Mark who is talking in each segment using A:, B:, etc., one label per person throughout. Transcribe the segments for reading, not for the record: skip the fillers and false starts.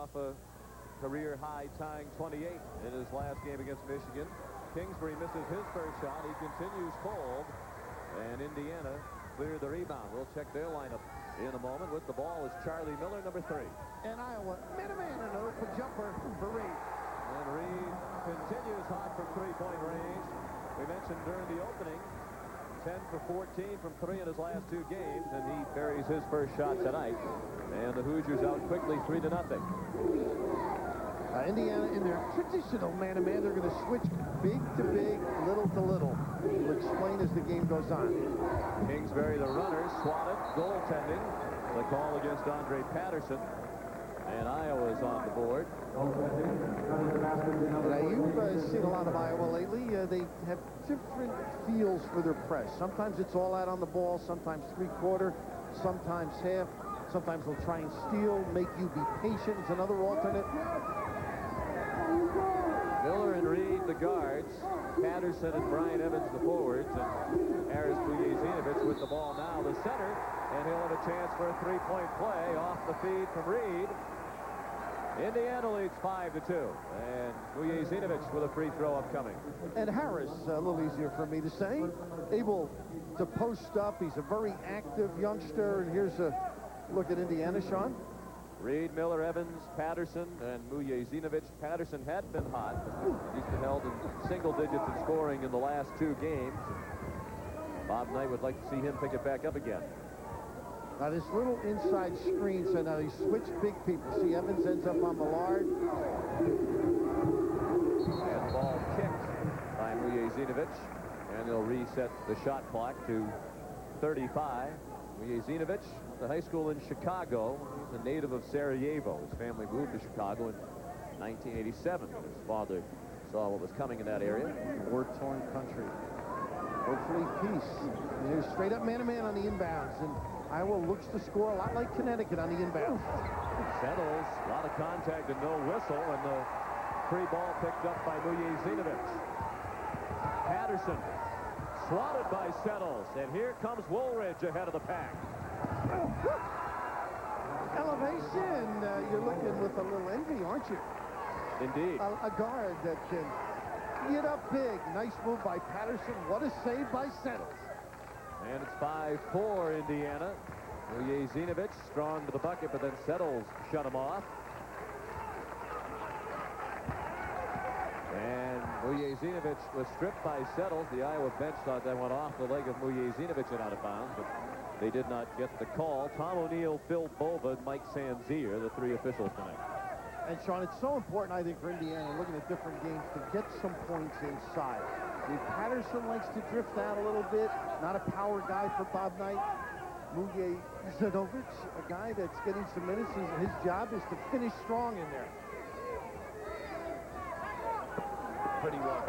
A: off a career-high tying 28 in his last game against Michigan. Kingsbury misses his first shot. He continues cold, and Indiana cleared the rebound. We'll check their lineup in a moment. With the ball is Charlie Miller, number 3.
B: And Iowa, man-to-man, an open jumper for Reed.
A: And Reed continues hot from three-point range. We mentioned during the opening, 10 for 14 from 3 in his last 2 games, and he buries his first shot tonight. And the Hoosiers out quickly, 3-0.
B: Indiana, in their traditional man-to-man, they're going to switch big to big, little to little. We'll explain as the game goes on.
A: Kingsbury, the runner, swatted, goaltending. The call against Andre Patterson. And Iowa's on the board.
B: Now, you've seen a lot of Iowa lately. They have different feels for their press. Sometimes it's all out on the ball, sometimes three-quarter, sometimes half. Sometimes they'll try and steal, make you be patient is another alternate.
A: Miller and Reed, the guards. Patterson and Brian Evans, the forwards. And Aris Bujezinovich with the ball now, the center. And he'll have a chance for a three-point play off the feed from Reed. Indiana leads 5-2. And Bujezinovich with a free throw upcoming.
B: And Harris, a little easier for me to say, able to post up. He's a very active youngster. And here's a look at Indiana, Sean.
A: Reed, Miller, Evans, Patterson, and Bujezinovich. Patterson had been hot. He's been held in single digits in scoring in the last 2 games. Bob Knight would like to see him pick it back up again.
B: Now this little inside screen, so now he switched big people. See, Evans ends up on Millard.
A: And ball kicked by Bujezinovich. And they'll reset the shot clock to 35. Bujezinovich, the high school in Chicago. He's a native of Sarajevo. His family moved to Chicago in 1987. His father saw what was coming in that area.
B: War-torn country. Hopefully peace. And here's straight up man-to-man on the inbounds. And Iowa looks to score a lot like Connecticut on the inbounds.
A: Settles, a lot of contact and no whistle. And the free ball picked up by Bujezinovich. Patterson. Swatted by Settles, and here comes Woolridge ahead of the pack.
B: Elevation, you're looking with a little envy, aren't you?
A: Indeed.
B: A guard that can get up big. Nice move by Patterson. What a save by Settles.
A: And it's 5-4 Indiana. Bujezinovich strong to the bucket, but then Settles shut him off. And Bujezinovich was stripped by Settles. The Iowa bench thought that went off the leg of Bujezinovich and out of bounds, but they did not get the call. Tom O'Neill, Phil Bova, and Mike Sanzier, the 3 officials tonight.
B: And, Sean, it's so important, I think, for Indiana, looking at different games, to get some points inside. I mean, Patterson likes to drift out a little bit. Not a power guy for Bob Knight. Bujezinovich, a guy that's getting some minutes. His job is to finish strong in there.
A: Pretty well.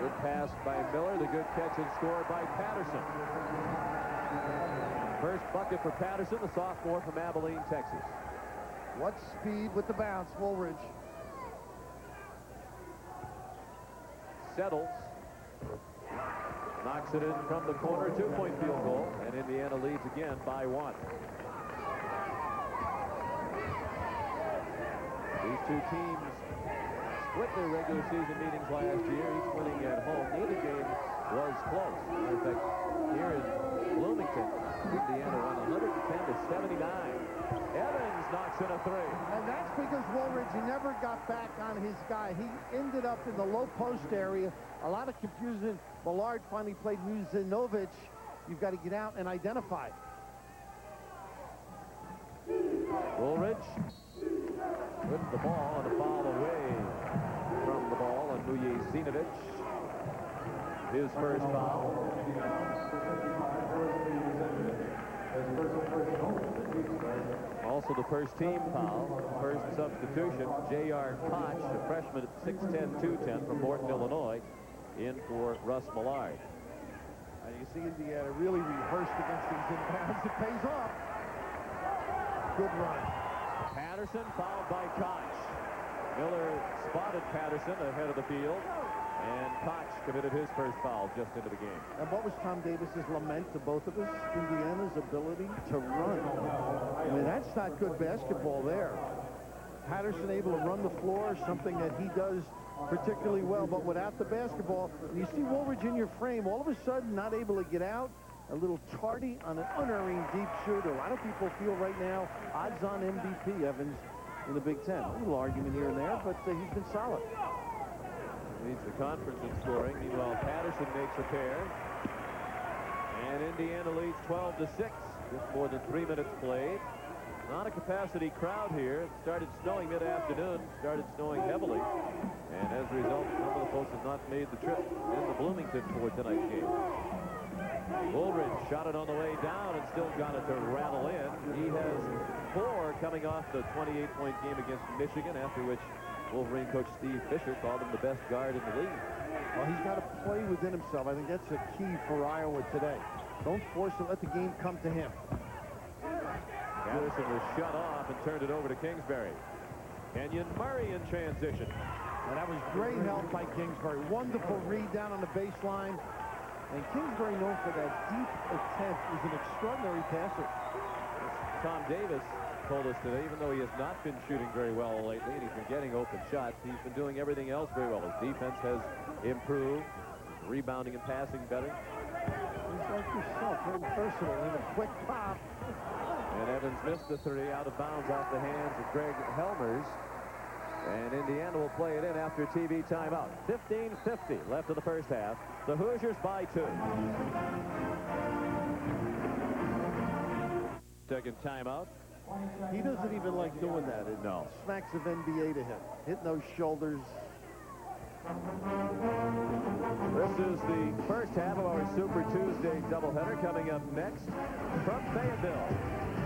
A: Good pass by Miller. The good catch and score by Patterson. First bucket for Patterson, the sophomore from Abilene, Texas.
B: What speed with the bounce, Woolridge.
A: Settles. Knocks it in from the corner, 2-point field goal, and Indiana leads again by 1. These two teams split their regular season meetings last year, each winning at home. Neither game was close. Matter of fact, here in Bloomington, Indiana won 110-79. Evans knocks in a 3.
B: And that's because Woolridge never got back on his guy. He ended up in the low post area. A lot of confusion. Millard finally played Bujezinovich. You've got to get out and identify.
A: Woolridge with the ball and a foul away from the ball on Bujezinovich. His first foul. Also the first team foul. First substitution, J.R. Koch, a freshman at 6'10", 210 from Morton, Illinois, in for Russ Millard.
B: And you see Indiana really rehearsed against these inbounds. It pays off. Good run.
A: Patterson fouled by Koch. Miller spotted Patterson ahead of the field, and Koch committed his first foul just into the game.
B: And what was Tom Davis's lament to both of us? Indiana's ability to run. I mean, that's not good basketball there. Patterson able to run the floor, something that he does particularly well, but without the basketball, and you see Woolridge in your frame, all of a sudden not able to get out, a little tardy on an unerring deep shooter. A lot of people feel right now odds-on MVP Evans in the Big Ten. A little argument here and there, but he's been solid.
A: Leads the conference in scoring. Meanwhile, Patterson makes a pair. And Indiana leads 12-6. Just more than 3 minutes played. Not a capacity crowd here. It started snowing mid-afternoon. Started snowing heavily. And as a result, some of the folks have not made the trip into Bloomington for tonight's game. Woolridge shot it on the way down and still got it to rattle in. He has 4 coming off the 28-point game against Michigan, after which Wolverine coach Steve Fisher called him the best guard in the league.
B: Well, he's got to play within himself. I think that's a key for Iowa today. Don't force it. Let the game come to him.
A: Patterson was shut off and turned it over to Kingsbury. Kenyon Murray in transition.
B: And that was great help by Kingsbury. Wonderful read down on the baseline. And Kingsbury, known for that deep attempt, is an extraordinary passer.
A: Tom Davis told us today, even though he has not been shooting very well lately and he's been getting open shots, he's been doing everything else very well. His defense has improved, his rebounding and passing better.
B: He's like yourself, very versatile and a quick pop.
A: And Evans missed the 3 out of bounds off the hands of Greg Helmers. And Indiana will play it in after a TV timeout. 15:50 left in the first half. The Hoosiers by 2. Second timeout.
B: He doesn't even like doing that. It
A: No.
B: smacks of NBA to him. Hitting those shoulders.
A: This is the first half of our Super Tuesday doubleheader. Coming up next from Fayetteville,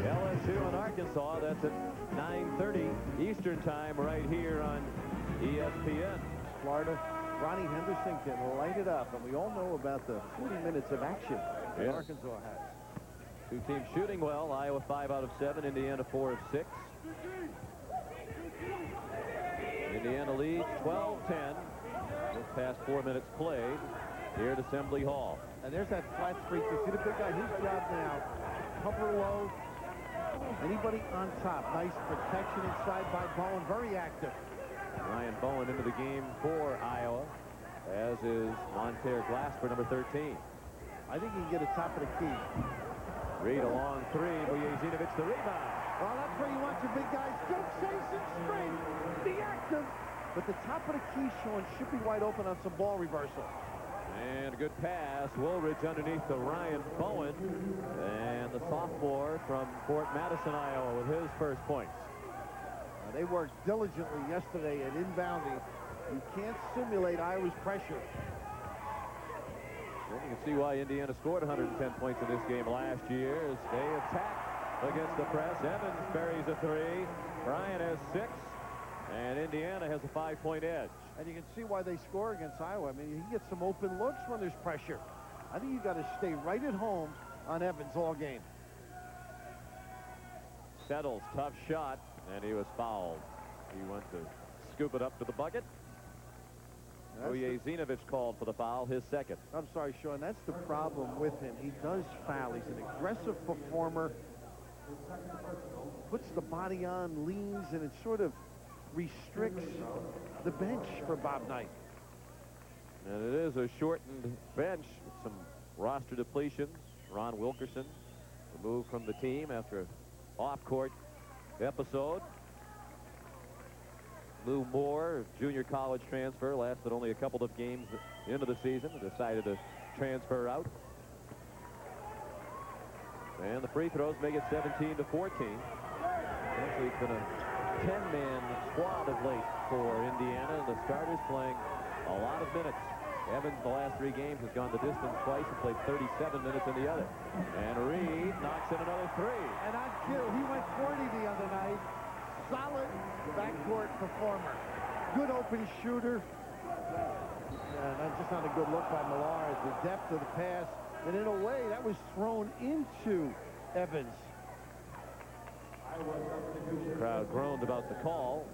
A: LSU and Arkansas. That's at 9:30 Eastern time right here on ESPN.
B: Florida, Ronnie Henderson can light it up, and we all know about the 40 minutes of action that Arkansas has.
A: Two teams shooting well. Iowa 5 out of 7. Indiana 4 of 6. Indiana leads 12-10. Just past 4 minutes played here at Assembly Hall.
B: And there's that flat streak. You see the big guy. His job now, cover low. Anybody on top. Nice protection inside by Bowen. Very active.
A: Ryan Bowen into the game for Iowa, as is Monteer Glasper, number 13.
B: I think he can get a top of the key.
A: Reed a long 3. Vujezinovic the rebound.
B: Well, that's where you want your big guys. Don't chase it straight. Be active. But the top of the key, Sean, should be wide open on some ball reversal.
A: And a good pass. Woolridge underneath to Ryan Bowen. And the sophomore from Fort Madison, Iowa, with his first points.
B: They worked diligently yesterday at inbounding. You can't simulate Iowa's pressure.
A: Then you can see why Indiana scored 110 points in this game last year, as they attack against the press. Evans buries a 3. Bryant has 6. And Indiana has a 5-point edge.
B: And you can see why they score against Iowa. I mean, you can get some open looks when there's pressure. I think you got to stay right at home on Evans all game.
A: Settles, tough shot, and he was fouled. He went to scoop it up to the bucket. Vujezinovic called for the foul, his second.
B: I'm sorry, Sean. That's the problem with him. He does foul. He's an aggressive performer. Puts the body on, leans, and it sort of restricts the bench for Bob Knight.
A: And it is a shortened bench with some roster depletions. Ron Wilkerson removed from the team after an off-court episode. Lou Moore, junior college transfer, lasted only a couple of games into the season, decided to transfer out. And the free throws make it 17-14. Actually, it's been a 10-man squad of late for Indiana, and the starters playing a lot of minutes. Evans, the last 3 games, has gone the distance twice and played 37 minutes in the other. And Reed knocks in another 3.
B: And on cue, he went 40 the other night. Solid backcourt performer. Good open shooter. That's just not a good look by Millar. The depth of the pass. And in a way, that was thrown into Evans.
A: The crowd groaned about the call.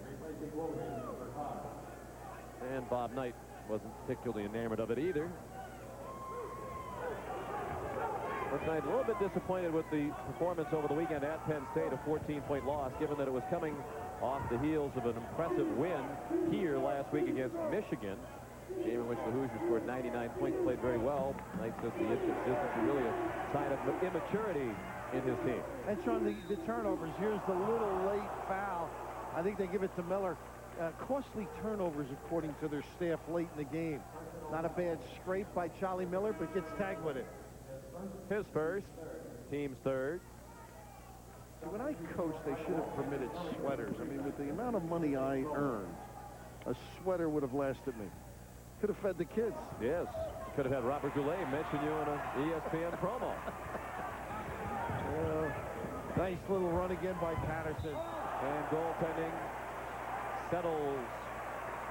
A: And Bob Knight wasn't particularly enamored of it either. But Knight a little bit disappointed with the performance over the weekend at Penn State, a 14-point loss, given that it was coming off the heels of an impressive win here last week against Michigan. Game in which the Hoosiers scored 99 points, played very well. Knight says the inconsistency really a sign of immaturity in his team.
B: And Sean, the turnovers, here's the little late foul. I think they give it to Miller. Costly turnovers, according to their staff, late in the game. Not a bad scrape by Charlie Miller, but gets tagged with it.
A: His first, team's third.
B: See, when I coached, they should have permitted sweaters. I mean, with the amount of money I earned, a sweater would have lasted me. Could have fed the kids.
A: Yes. Could have had Robert Goulet mention you in an ESPN promo.
B: Nice little run again by Patterson.
A: And goaltending settles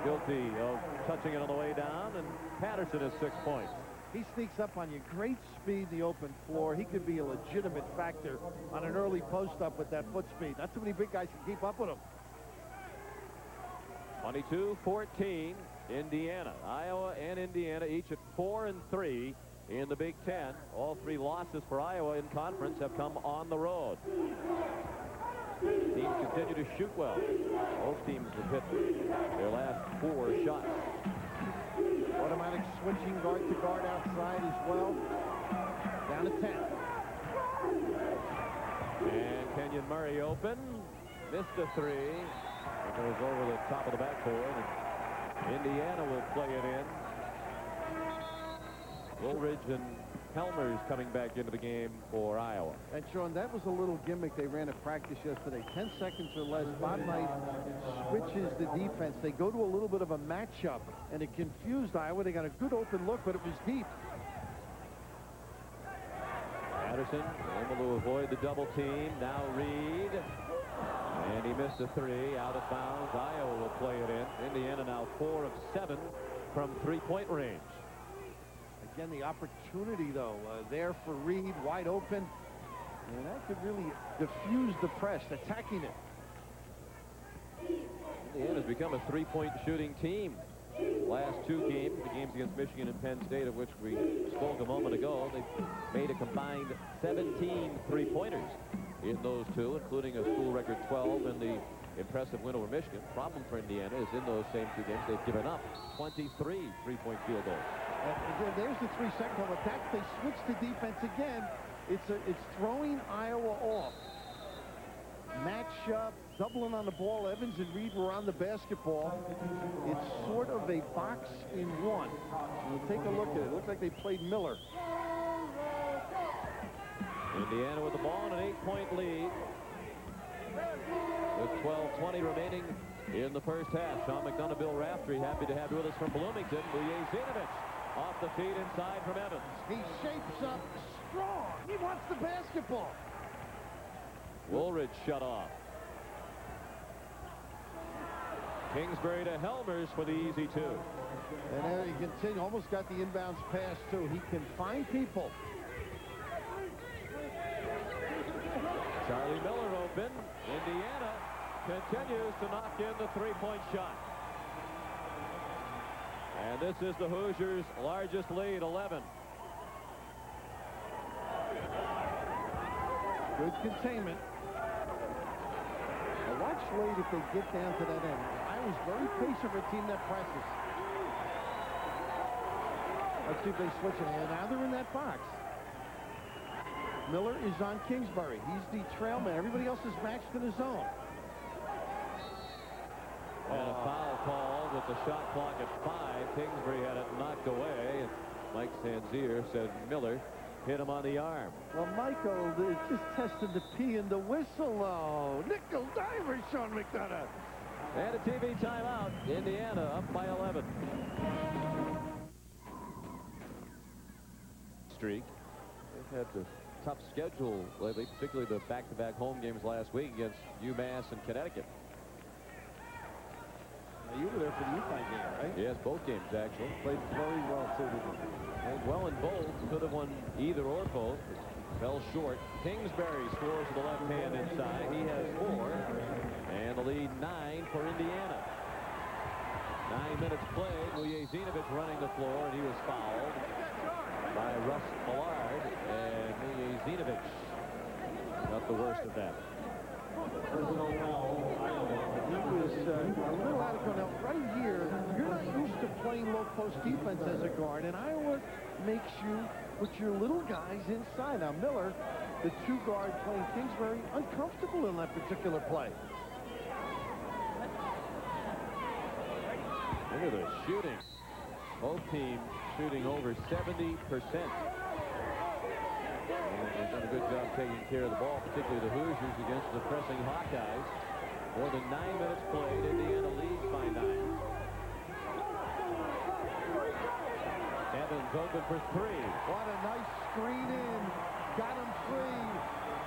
A: guilty of touching it on the way down, and Patterson has 6 points.
B: He sneaks up on you. Great speed in the open floor. He could be a legitimate factor on an early post-up with that foot speed. Not too many big guys can keep up with him.
A: 22-14, Indiana. Iowa and Indiana each at 4-3 in the Big Ten. All three losses for Iowa in conference have come on the road. Teams continue to shoot well. Both teams have hit their last 4 shots.
B: Automatic switching guard to guard outside as well. Down to 10.
A: And Kenyon Murray open. Missed a 3. It goes over the top of the backboard. And Indiana will play it in. Woolridge and Helmers coming back into the game for Iowa.
B: And Sean, that was a little gimmick they ran at practice yesterday. 10 seconds or less. Bob Knight switches the defense. They go to a little bit of a matchup, and it confused Iowa. They got a good open look, but it was deep.
A: Patterson able to avoid the double team. Now Reed. And he missed a 3 out of bounds. Iowa will play it in. Indiana now 4 of 7 from 3-point range.
B: Again, the opportunity, though, there for Reed, wide open. And that could really diffuse the press, attacking it.
A: Indiana's become a 3-point shooting team. Last 2 games, the games against Michigan and Penn State, of which we spoke a moment ago, they've made a combined 17 3-pointers in those 2, including a school record 12 in the impressive win over Michigan. Problem for Indiana is in those same 2 games, they've given up 23 3-point field goals.
B: Again, there's the 3-second home attack. They switch to defense again. It's throwing Iowa off. Match up, doubling on the ball. Evans and Reed were on the basketball. It's sort of a box in one. We'll take a look at it. It looks like they played Miller.
A: Indiana with the ball and an 8-point lead. With 12:20 remaining in the first half. Sean McDonough, Bill Raftery, happy to have you with us from Bloomington. Vujacic off the feet inside from Evans.
B: He shapes up strong. He wants the basketball.
A: Woolridge shut off. Kingsbury to Helmers for the easy 2.
B: And there he continues. Almost got the inbounds pass, too. He can find people.
A: Charlie Miller open. Indiana continues to knock in the 3-point shot. And this is the Hoosiers' largest lead, 11.
B: Good containment. Now watch late if they get down to that end. I was very patient for a team that presses. Let's see if they switch it. And now they're in that box. Miller is on Kingsbury. He's the trail man. Everybody else is matched in his zone.
A: And a foul call with the shot clock at 5. Kingsbury had it knocked away. And Mike Sanzier said Miller hit him on the arm.
B: Well, Michael just tested the P in the whistle, though. Nickel diver, Sean McDonough.
A: And a TV timeout. Indiana up by 11. Streak. They've had the tough schedule lately, particularly the back-to-back home games last week against UMass and Connecticut.
B: Now, you were there for the UConn game, right?
A: Yes, both games, actually.
B: Played very well, too, didn't he?
A: Played well in both. Could have won either or both. Fell short. Kingsbury scores with the left hand inside. He has 4. And the lead 9 for Indiana. 9 minutes played. Vujacic running the floor, and he was fouled by Russ Millard. And Vujacic got the worst of that.
B: He was a little out of control. Now, right here, you're not used to playing low-post defense as a guard, and Iowa makes you put your little guys inside. Now, Miller, the two-guard playing Kingsbury, uncomfortable in that particular play.
A: Look at the shooting. Both teams shooting over 70%. And they've done a good job taking care of the ball, particularly the Hoosiers against the pressing Hawkeyes. More than 9 minutes played. Indiana leads by 9. Evans open for three.
B: What a nice screen in. Got him free.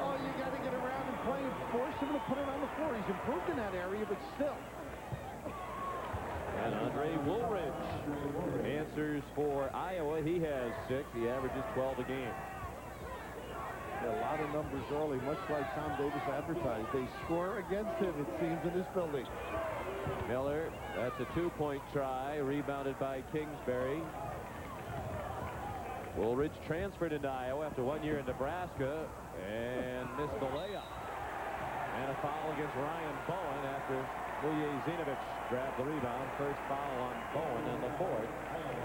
B: Oh, you got to get around and play. Force him to put it on the floor. He's improved in that area, but still.
A: And Andre Woolridge answers for Iowa. He has 6. He averages 12 a game.
B: A lot of numbers early, much like Tom Davis advertised. They score against him, it seems, in this building.
A: Miller, that's a 2-point try, rebounded by Kingsbury. Woolridge transferred into Iowa after 1 year in Nebraska and missed the layup. And a foul against Ryan Bowen after Mujezinovich grabbed the rebound. First foul on Bowen and the 4th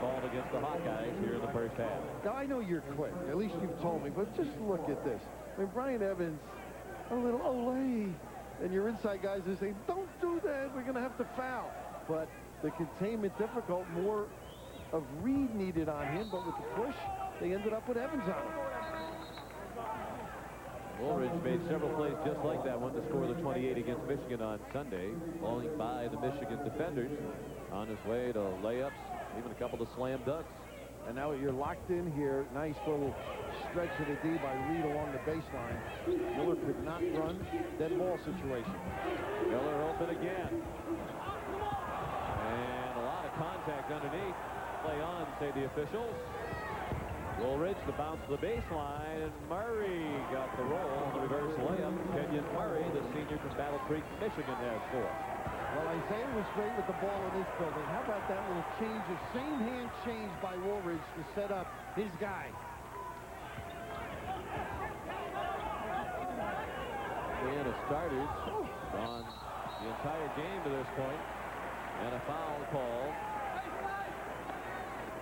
A: called against the Hawkeyes here in the first half.
B: Now, I know you're quick. At least you've told me. But just look at this. I mean, Brian Evans, a little Olay. And your inside guys are saying, don't do that. We're going to have to foul. But the containment difficult. More of Reed needed on him. But with the push, they ended up with Evans on him.
A: Woolridge made several plays just like that one to score the 28 against Michigan on Sunday, falling by the Michigan defenders on his way to layups, even a couple of slam dunks.
B: And now you're locked in here. Nice little stretch of the D by Reed along the baseline. Miller could not run. Dead ball situation.
A: Miller open again. And a lot of contact underneath. Play on, say the officials. Woolridge, the bounce to the baseline, and Murray got the roll on the reverse layup. Kenyon Murray, the senior from Battle Creek, Michigan, has 4.
B: Well, Isaiah was great with the ball in this building. How about that little change, the same hand change by Woolridge to set up his guy?
A: Indiana starters on the entire game to this point, and a foul called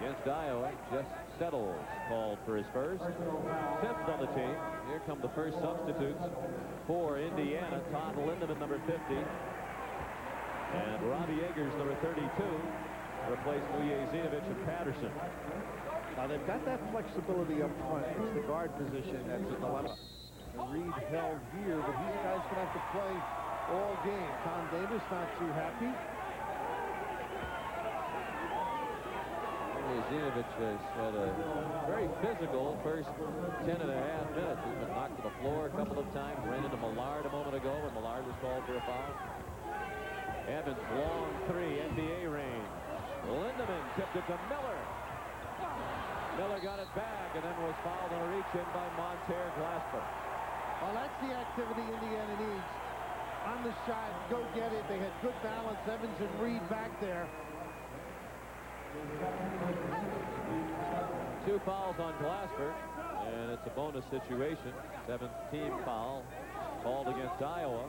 A: against Iowa. Just Settles called for his first. 5th on the team. Here come the first substitutes for Indiana. Todd Lindemann, number 50. And Robbie Eggers, number 32. Replaced Mujezinovich and Patterson.
B: Now they've got that flexibility up front. It's the guard position that's a dilemma. And Reed held here, but these guys going to have to play all game. Tom Davis not too happy.
A: Mujezinovich has had a very physical first 10.5 minutes. He's been knocked to the floor a couple of times. Ran into Millard a moment ago when Millard was called for a foul. Evans, long 3, NBA range. Lindemann tipped it to Miller. Miller got it back and then was fouled on a reach-in by Monteer Glasper.
B: Well, that's the activity Indiana needs. On the shot, go get it. They had good balance. Evans and Reed back there.
A: 2 fouls on Glasper, and it's a bonus situation. 7th team foul called against Iowa.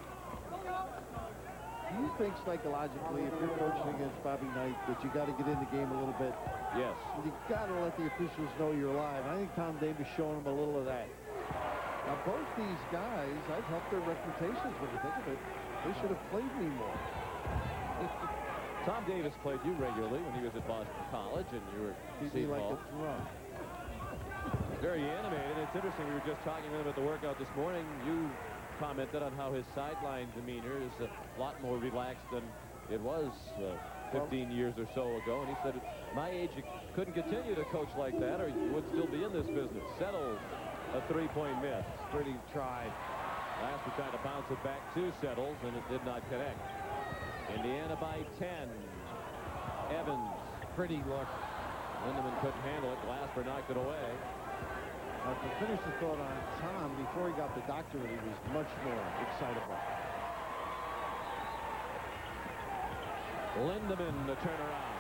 B: Do you think psychologically, if you're coaching against Bobby Knight, that you got to get in the game a little bit?
A: Yes.
B: You got to let the officials know you're live. I think Tom Davis showing them a little of that. Now, both these guys, I've helped their reputations when you think of it. They should have played me more.
A: Tom Davis played you regularly when he was at Boston College, and you were
B: He like a drum.
A: Very animated. It's interesting. We were just talking with him at the workout this morning. You commented on how his sideline demeanor is a lot more relaxed than it was 15 years or so ago. And he said, at my age, you couldn't continue to coach like that, or you would still be in this business. Settles a 3-point miss.
B: Pretty tried.
A: Glasper trying to bounce it back to Settles, and it did not connect. Indiana by 10. Evans.
B: Pretty look.
A: Lindemann couldn't handle it. Glasper knocked it away.
B: To finish the thought on Tom, before he got the doctorate, he was much more excitable.
A: Lindemann, the turnaround.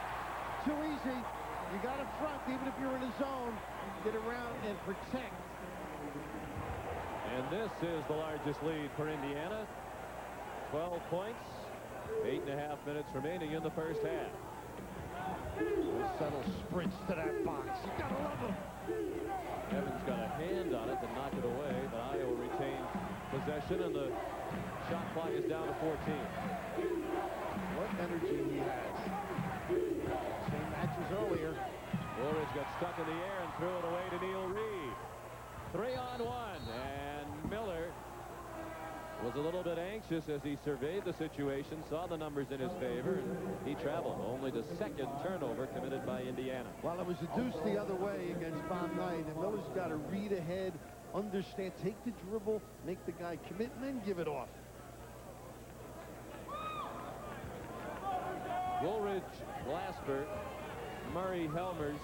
B: Too easy. You got to front, even if you're in a zone. Get around and protect.
A: And this is the largest lead for Indiana. 12 points. 8.5 minutes remaining in the first half.
B: Settle sprints to that box. You gotta love him.
A: Evans got a hand on it to knock it away, but Iowa retains possession, and the shot clock is down to 14.
B: What energy he has. Same match as earlier.
A: Woolridge got stuck in the air and threw it away to Neil Reed. 3-on-1, and Miller was a little bit anxious as he surveyed the situation, saw the numbers in his favor, and he traveled. Only the second turnover committed by Indiana.
B: Well, it was a deuce the other way against Bob Knight, and Miller's got to read ahead, understand, take the dribble, make the guy commit, and then give it off.
A: Woolridge, Glasper, Murray, Helmers,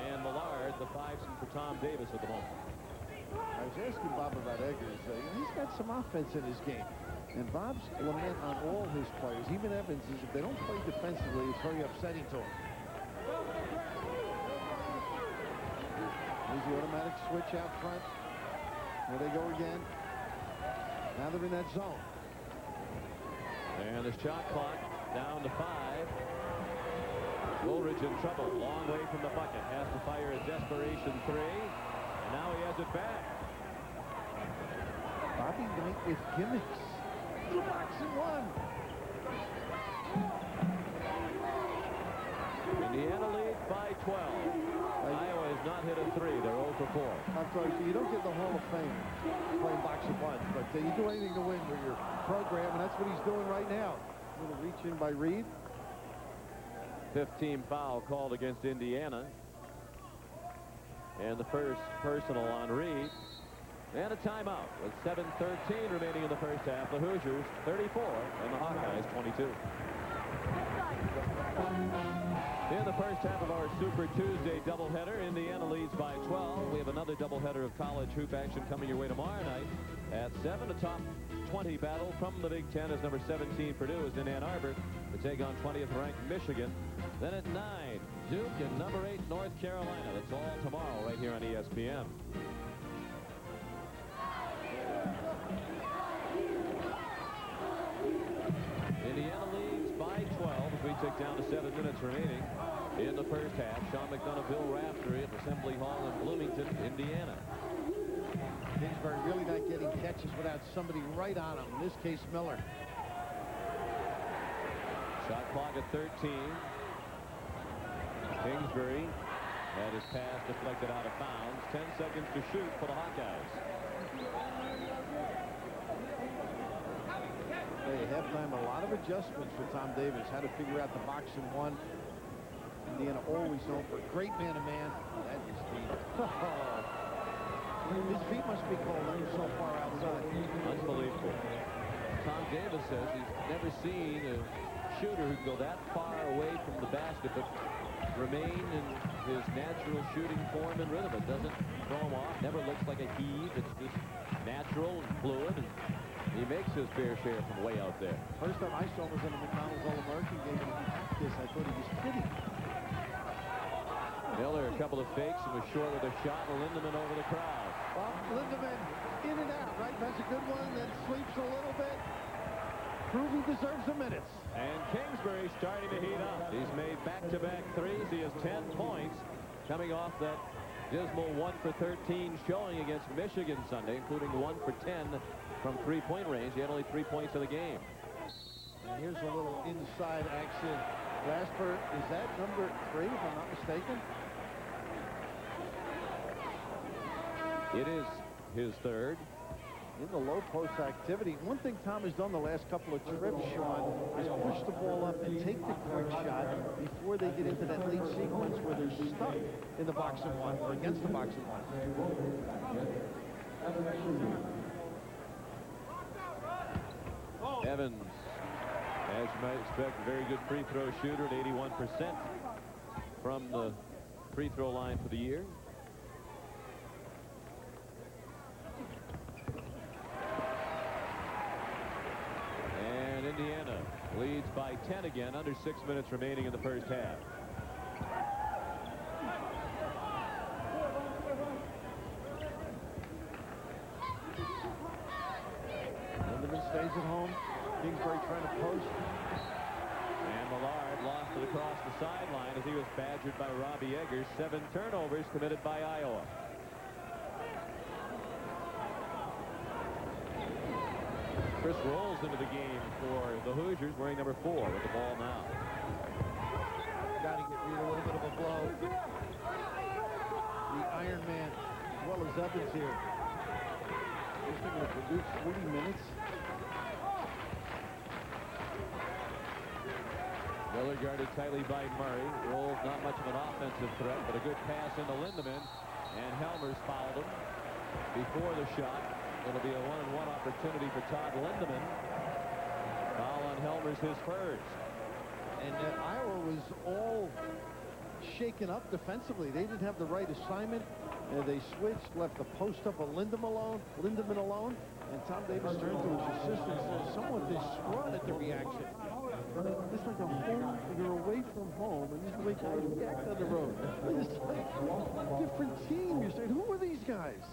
A: and Millard, the fives for Tom Davis at the moment.
B: I was asking Bob about Eggers. He's got some offense in his game. And Bob's lament on all his players, even Evans, is if they don't play defensively, it's very upsetting to him. There's the automatic switch out front. Here they go again. Now they're in that zone.
A: And the shot clock down to 5. Woolridge in trouble. Long way from the bucket. Has to fire a desperation 3. And now he has it back.
B: Bobby Knight with gimmicks. The box and one.
A: Indiana leads by 12. Iowa has not hit a 3. They're 0 for 4.
B: I'm sorry, so you don't get the Hall of Fame playing box and one, but you do anything to win with your program, and that's what he's doing right now. A little reach in by Reed.
A: 15 foul called against Indiana. And the first personal on Reed. And a timeout with 7:13 remaining in the first half. The Hoosiers 34 and the Hawkeyes 22. In the first half of our Super Tuesday doubleheader, Indiana leads by 12. We have another doubleheader of college hoop action coming your way tomorrow night at 7. A top 20 battle from the Big Ten as number 17 Purdue is in Ann Arbor to take on 20th ranked Michigan. Then at 9, Duke and number 8 North Carolina. That's all tomorrow right here on ESPN. Indiana leads by 12 as we tick down to 7 minutes remaining in the first half. Sean McDonough, Bill Raftery at Assembly Hall in Bloomington, Indiana.
B: Kingsbury really not getting catches without somebody right on him. In this case, Miller.
A: Shot clock at 13. Kingsbury had his pass deflected out of bounds. 10 seconds to shoot for the Hawkeyes.
B: Hey, at halftime, a lot of adjustments for Tom Davis. How to figure out the box and one. Indiana always known for great man-to-man. That is deep. His feet must be cold. He's so far outside.
A: Unbelievable. Tom Davis says he's never seen a shooter who can go that far away from the basket but remain in his natural shooting form and rhythm. It doesn't throw him off. Never looks like a heave. It's just natural and fluid. And he makes his fair share from way out there.
B: First time I saw him was in the McDonald's All-American game, and this I thought he was pretty.
A: Miller, a couple of fakes and was short with a shot. Lindemann over the crowd.
B: Well, Lindemann in and out, right? That's a good one, then sleeps a little bit. Prove he deserves the minutes.
A: And Kingsbury starting to heat up. He's made back-to-back threes. He has 10 points coming off that dismal 1 for 13 showing against Michigan Sunday, including 1 for 10 from three-point range. He had only 3 points in the game.
B: And here's a little inside action. Glasper, is that number 3, if I'm not mistaken?
A: It is his third.
B: In the low post activity. One thing Tom has done the last couple of trips, Sean, is push the ball up and take the quick shot before they get into that late sequence where they're stuck in the box and one or against the box and one.
A: Evans, as you might expect, a very good free throw shooter at 81% from the free throw line for the year. And Indiana leads by 10 again, under 6 minutes remaining in the first half.
B: Lindemann stays at home. Kingsbury trying to post.
A: And Millard lost it across the sideline as he was badgered by Robbie Eggers. 7 turnovers committed by Iowa. Chris rolls into the game for the Hoosiers, wearing number 4 with the ball now.
B: Got to get Reed a little bit of a blow. The Iron Man, as well as Evans here. He's going to produce 40 minutes.
A: Miller guarded tightly by Murray. Rolls not much of an offensive threat, but a good pass into Lindemann. And Helmers fouled him before the shot. It'll be a 1-on-1 opportunity for Todd Lindemann. Foul on Helmers, his first.
B: And Iowa was all shaken up defensively. They didn't have the right assignment. They switched, left the post up of Lindemann alone. And Tom Davis turned to his assistant and said, somewhat distraught at the reaction. It's like a home, you're away from home, and these way guys back on the road. It's like a different team. You're saying, who are these guys?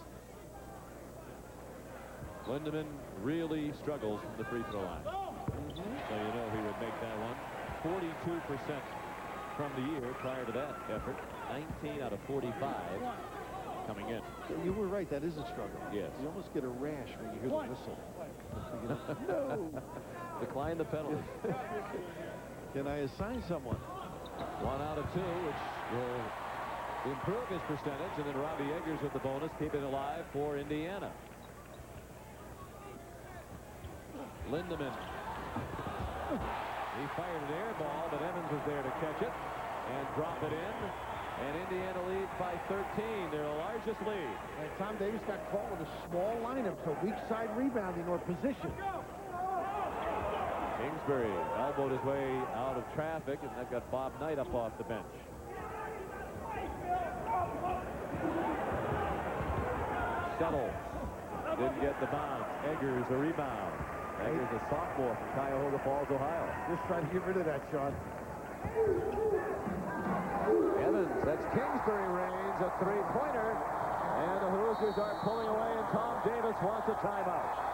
A: Lindemann really struggles from the free throw line. So you know he would make that one. 42% from the year prior to that effort. 19 out of 45 coming in.
B: You were right. That is a struggle.
A: Yes.
B: You almost get a rash when you hear the whistle. No.
A: Decline the penalty.
B: Can I assign someone?
A: 1 out of 2, which will improve his percentage. And then Robbie Eggers with the bonus, keep it alive for Indiana. Lindemann. He fired an air ball, but Evans was there to catch it and drop it in. And Indiana leads by 13, their largest lead.
B: And Tom Davis got caught with a small lineup, so weak side rebounding or position.
A: Kingsbury elbowed his way out of traffic, and that got Bob Knight up off the bench. Settles. Didn't get the bounce. Eggers a rebound. Eggers a sophomore from Cuyahoga Falls, Ohio.
B: Just trying to get rid of that, Sean.
A: Evans, that's Kingsbury range, a three-pointer. And the Hoosiers are pulling away, and Tom Davis wants a timeout.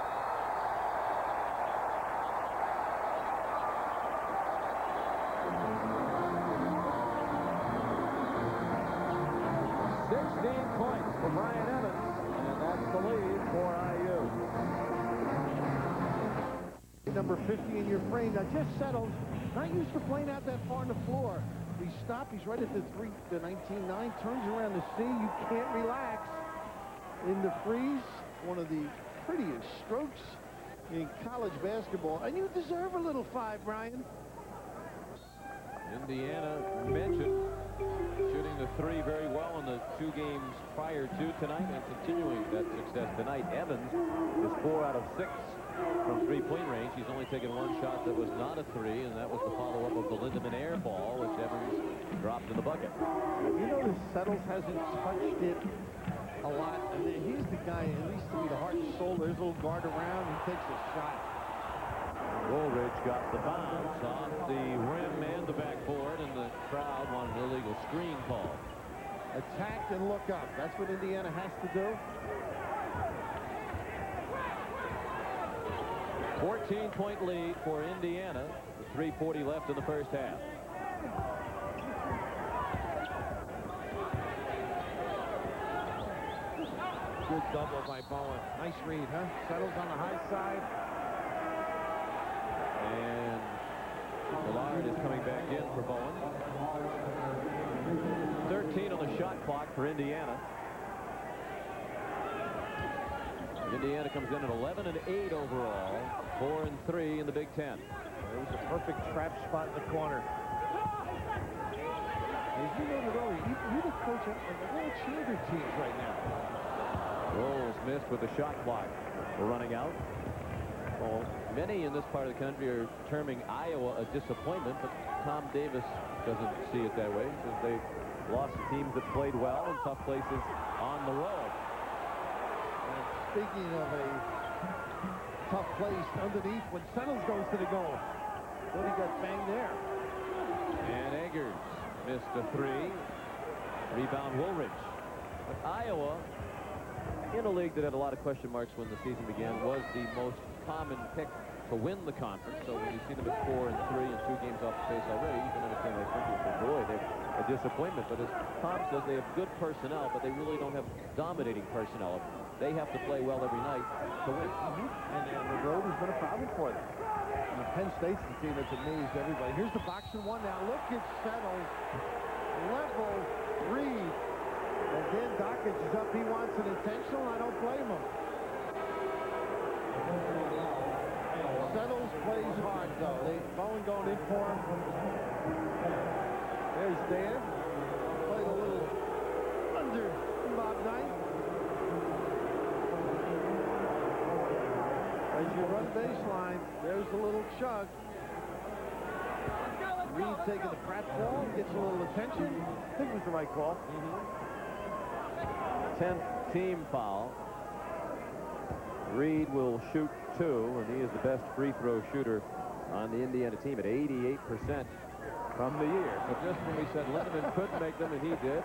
A: For Brian Evans, and that's the lead for IU.
B: Number 50 in your frame. Now just settled. Not used to playing out that far on the floor. He stopped. He's right at the 19-9. Turns around to see. You can't relax. In the freeze. One of the prettiest strokes in college basketball. And you deserve a little 5, Brian.
A: Indiana mentioned shooting the 3 very well in the 2 games prior to tonight and continuing that success tonight. Evans is 4 out of 6 from three-point range. He's only taken 1 shot that was not a 3, and that was the follow-up of the Lindemann air ball, which Evans dropped in the bucket.
B: You notice Settles hasn't touched it a lot. And he's the guy, at least to be the heart and soul. There's a little guard around. He takes a shot.
A: Woolridge got the bounce off the rim and the backboard, and the crowd wanted an illegal screen call.
B: Attack and look up. That's what Indiana has to do.
A: 14-point lead for Indiana with 3:40 left in the first half.
B: Good double by Bowen. Nice read, huh? Settles on the high side.
A: And Millard is coming back in for Bowen. 13 on the shot clock for Indiana. Indiana comes in at 11-8 overall, 4-3 in the Big Ten.
B: It was a perfect trap spot in the corner. As you noted earlier, you're the coach of the world champion teams right now.
A: Rolls missed with the shot clock. We're running out. Well, many in this part of the country are terming Iowa a disappointment, but Tom Davis doesn't see it that way because they lost to teams that played well in tough places on the road.
B: And speaking of a tough place underneath, when Settles goes to the goal, then he got banged there.
A: And Eggers missed a 3. Rebound Woolridge. But Iowa, in a league that had a lot of question marks when the season began, was the most common pick
C: to win the conference. So when you see them at 4-3 and 2 games off the pace already, you can understand why some people say, boy, they're a disappointment. But as Tom says, they have good personnel, but they really don't have dominating personnel. They have to play well every night to win.
B: And the road has been a problem for them. Penn State's the team that's amazed everybody. Here's the boxing one now. Look, it settles. Level. Reed. Again, Dockage is up. He wants an intentional. I don't blame him. Settles, plays hard, though. Bowen going in for him. There's Dan. Played a little under Bob Knight. As you run baseline, there's a little chug. Reed taking the Pratt ball, gets a little attention. I think it was the right call.
C: 10th team foul. Reed will shoot 2, and he is the best free throw shooter on the Indiana team at 88% from the year. So just when we said Lindemann couldn't make them, and he did,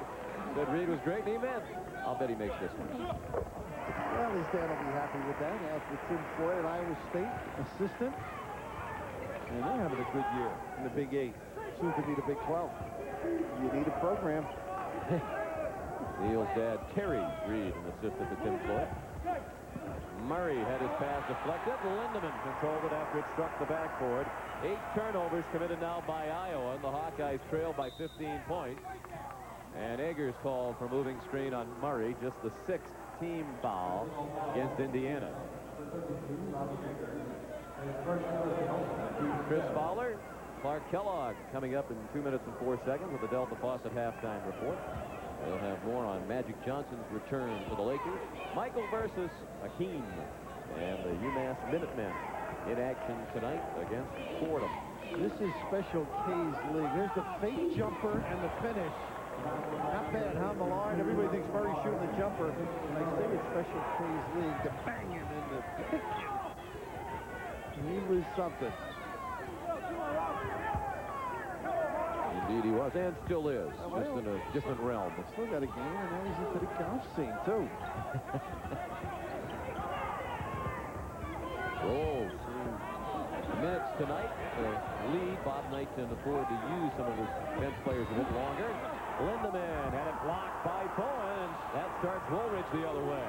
C: said Reed was great, and he meant. I'll bet he makes this one.
B: Well, his dad will be happy with that. As with Tim Floyd at Iowa State, assistant. And they're having a good year in the Big 8. Soon to be the Big 12. You need a program.
C: Neil's dad, Terry Reed, an assistant to Tim Floyd. Murray had his pass deflected. Lindemann controlled it after it struck the backboard. 8 turnovers committed now by Iowa, and the Hawkeyes trail by 15 points. And Eggers called for moving screen on Murray, just the 6th team foul against Indiana. Chris Fowler, Clark Kellogg coming up in 2 minutes and 4 seconds with the Delta Faucet halftime report. We'll have more on Magic Johnson's return to the Lakers. Michael versus Hakeem and the UMass Minutemen in action tonight against Fordham.
B: This is Special K's league. Here's the fake jumper and the finish. Not bad, huh, Millard? Everybody thinks Murray's shooting the jumper. I say it's Special K's league. The banging and the picking. He was something.
C: Indeed he was, and still is, just in a different realm.
B: Still got a game, and now he's into the golf scene, too.
C: Oh, minutes tonight. The lead, Bob Knight can afford to use some of his bench players a bit longer. Lindemann had it blocked by Bowen. That starts Woolridge the other way.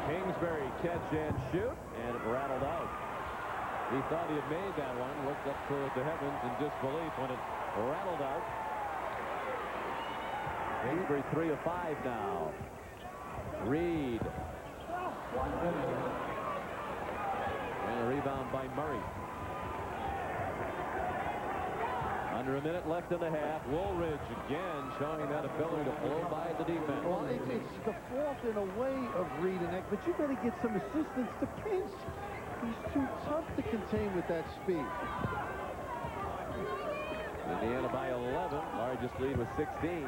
C: Kingsbury catch and shoot, and it rattled out. He thought he had made that one, looked up toward the heavens in disbelief when it rattled out. Kingsbury 3 of 5 now. Reed. And a rebound by Murray. Under a minute left in the half. Woolridge again showing that ability to blow by the defense.
B: Well, it's the fault in a way of Reed and Eck, but you got to get some assistance to pinch. He's too tough to contain with that speed.
C: Indiana by 11. Largest lead was 16.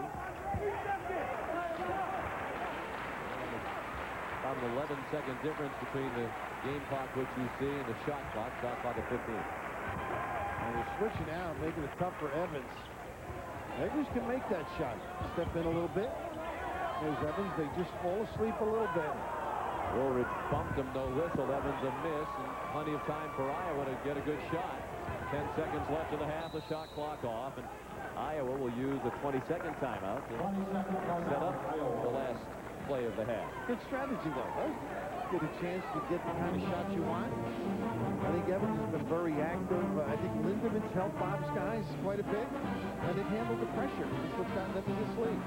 C: About an 11-second difference between the game clock, which you see, and the shot clock at 15.
B: And they're switching out, making it tough for Evans. Eggers can make that shot. Step in a little bit. There's Evans. They just fall asleep a little bit.
C: Woolridge bumped him, no whistle. Evans a miss, and plenty of time for Iowa to get a good shot. 10 seconds left in the half, the shot clock off, and Iowa will use a 20-second timeout to set up the last play of the half.
B: Good strategy, though, right? Get a chance to get the kind of shot you want. I think Evans has been very active. I think Lindemann's helped Bob's guys quite a bit, and they've handled the pressure. That's what's gotten them in this league.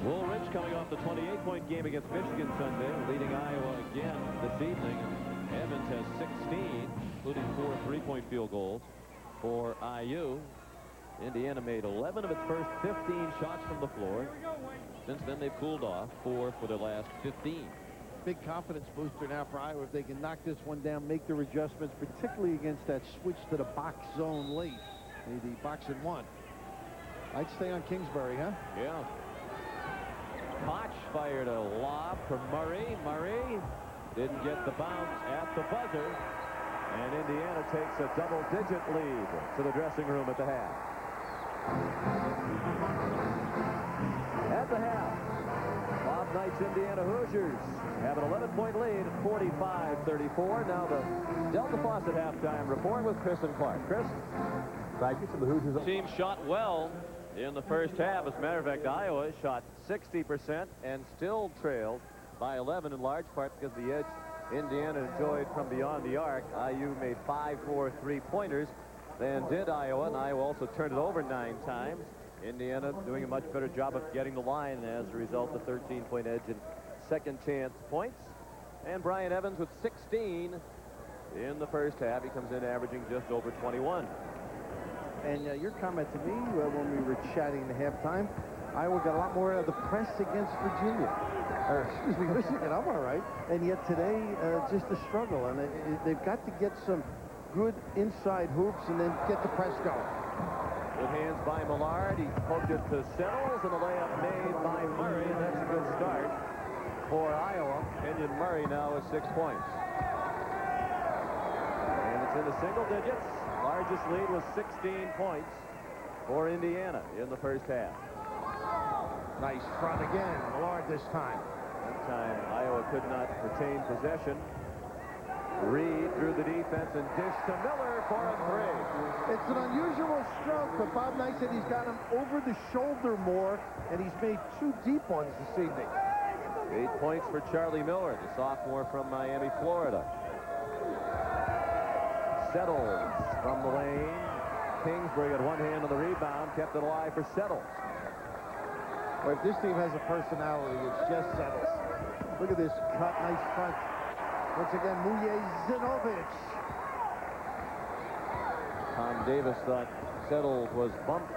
C: Woolridge coming off the 28-point game against Michigan Sunday, leading Iowa again this evening. Evans has 16, including 4 3-point field goals for IU. Indiana made 11 of its first 15 shots from the floor. Since then, they've cooled off 4 for their last 15.
B: Big confidence booster now for Iowa if they can knock this one down, make their adjustments, particularly against that switch to the box zone late. The box and one. I'd stay on Kingsbury, huh?
C: Yeah. Koch fired a lob for Murray. Murray didn't get the bounce at the buzzer. And Indiana takes a double-digit lead to the dressing room at the half. At the half, Bob Knight tonight's Indiana Hoosiers have an 11-point lead at 45-34. Now the Delta Faucet halftime report with Chris and Clark. Chris?
D: Thank you to the Hoosiers.
C: The team shot well in the first half. As a matter of fact, Iowa shot 60% and still trailed by 11 in large part because of the edge Indiana enjoyed from beyond the arc. IU made 5 more three-pointers than did Iowa, and Iowa also turned it over 9 times. Indiana doing a much better job of getting the line as a result of 13-point edge in second chance points. And Brian Evans with 16 in the first half. He comes in averaging just over 21.
B: And your comment to me when we were chatting at halftime, Iowa got a lot more out of the press against Virginia. Or, excuse me, Michigan. I'm all right. And yet today, just a struggle. And they've got to get some good inside hoops and then get the press going.
C: Good hands by Millard. He poked it to Settles, and a layup made by Murray, and that's a good start for Iowa. Kenyon Murray now with 6 points. And it's in the single digits. Largest lead was 16 points for Indiana in the first half.
B: Nice front again. Millard this time.
C: That time, Iowa could not retain possession. Reed through the defense and dish to Miller for a 3.
B: It's an unusual stroke, but Bob Knight said he's got him over the shoulder more, and he's made 2 deep ones this evening.
C: 8 points for Charlie Miller, the sophomore from Miami, Florida. Settles from the lane. Kingsbury got one hand on the rebound, kept it alive for Settles.
B: Well, if this team has a personality, it's just Settles. Look at this cut, nice front. Once again, Mujezinovic.
C: Tom Davis thought Settles was bumped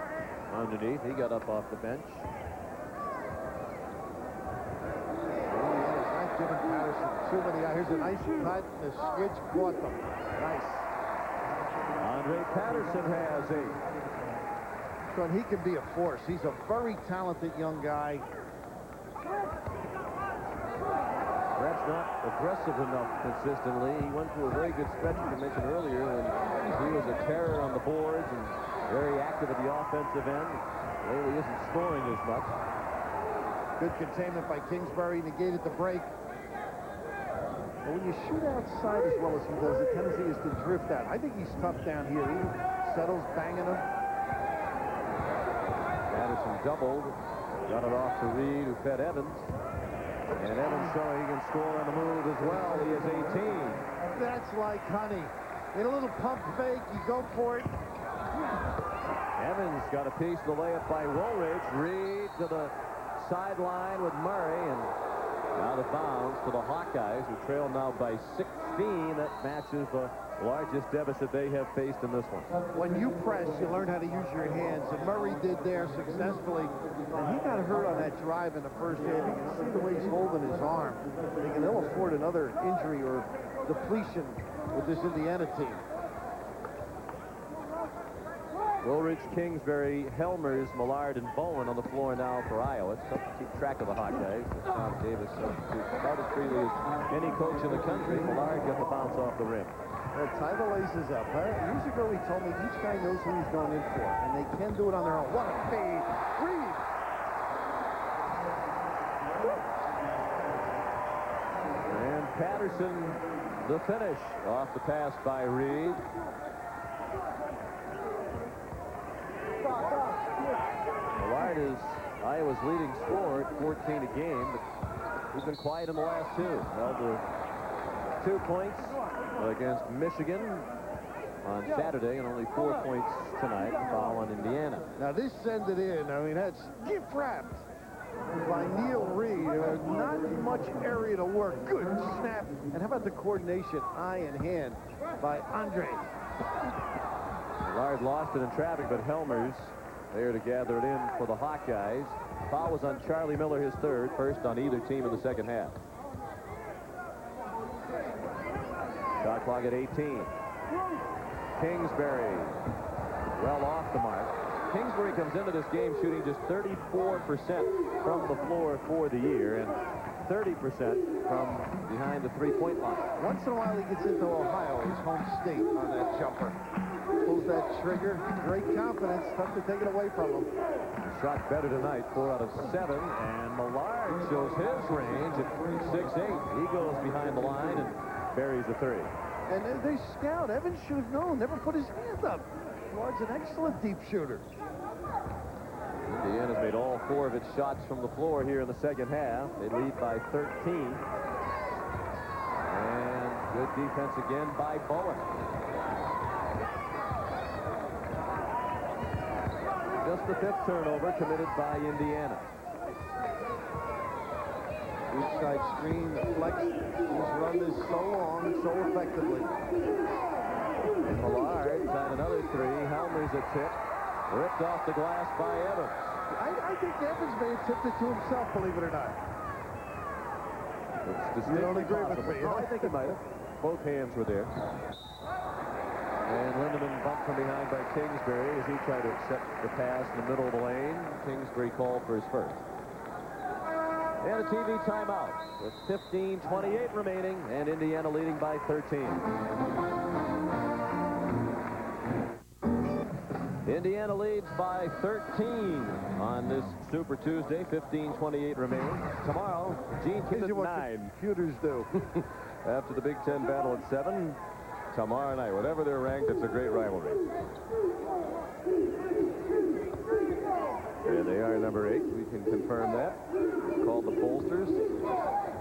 C: underneath. He got up off the bench.
B: Indiana's not giving Patterson too many. Here's a nice cut. The switch caught them. Nice.
C: Andre Patterson has 8.
B: So he can be a force. He's a very talented young guy.
C: Perhaps not aggressive enough consistently. He went through a very good stretch, as you mentioned earlier, when he was a terror on the boards and very active at the offensive end. Lately isn't scoring as much.
B: Good containment by Kingsbury, negated the break. But when you shoot outside as well as he does, the tendency is to drift out. I think he's tough down here. He Settles banging him.
C: Patterson doubled, got it off to Reed, who fed Evans. And Evans showing he can score on the move as well. He is 18.
B: That's like honey. In a little pump fake, you go for it.
C: Evans got a piece of the layup by Woolridge. Reed to the sideline with Murray, and out of bounds to the Hawkeyes, who trail now by 16. That matches the largest deficit they have faced in this one.
B: When you press, you learn how to use your hands, and Murray did there successfully. And he got hurt on that drive in the first half. You can see the way he's holding his arm. Thinking they'll afford another injury or depletion with this Indiana team.
C: Woolridge, Kingsbury, Helmers, Millard, and Bowen on the floor now for Iowa. It's tough to keep track of the Hawkeyes. Tom Davis substitutes about as freely as any coach in the country. Millard got the bounce off the rim.
B: Tie the laces up. Years ago, he told me each guy knows who he's going in for, and they can do it on their own. What a fade. Reed.
C: And Patterson, the finish off the pass by Reed. Millard is Iowa's leading scorer at 14 a game, but he's been quiet in the last 2. Held to 2 points against Michigan on Saturday and only 4 points tonight. Foul on Indiana.
B: Now this sends it in. I mean, that's gift wrapped by Neil Reed. Not much area to work. Good snap. And how about the coordination, eye and hand, by Andre?
C: Millard lost it in traffic, but Helmers there to gather it in for the Hawkeyes. Foul was on Charlie Miller, his third, first on either team in the second half. Shot clock at 18. Kingsbury well off the mark. Kingsbury comes into this game shooting just 34% from the floor for the year, and 30% from behind the three-point line.
B: Once in a while he gets into Ohio, his home state, on that jumper. Pulls that trigger, great confidence, tough to take it away from him.
C: Shot better tonight, 4 out of 7, and Millard shows his range at 6'8". He goes behind the line and buries a 3.
B: And they scout. Evans should have known, never put his hand up. Millard's an excellent deep shooter.
C: Indiana's made all 4 of its shots from the floor here in the second half. They lead by 13. And good defense again by Bowen. Just the 5th turnover committed by Indiana.
B: Weak side screen, the flex. He's run this so long, so effectively.
C: And Millard had another 3. Helmer's a tip. Ripped off the glass by Evans.
B: I think Evans may have tipped it to himself, believe it or not.
C: It's
B: You don't agree
C: possible.
B: with me?
C: No, I think he might have. Both hands were there. And Lindemann bumped from behind by Kingsbury as he tried to accept the pass in the middle of the lane. Kingsbury called for his first. And a TV timeout with 15:28 remaining, and Indiana leading by 13. Indiana leads by 13 on this Super Tuesday. 15:28 remaining. Tomorrow, Gene Kidd at 9.
B: Computers do.
C: After the Big Ten battle at 7. Tomorrow night, whatever they're ranked, it's a great rivalry. There they are, number 8. We can confirm that. Called the pollsters.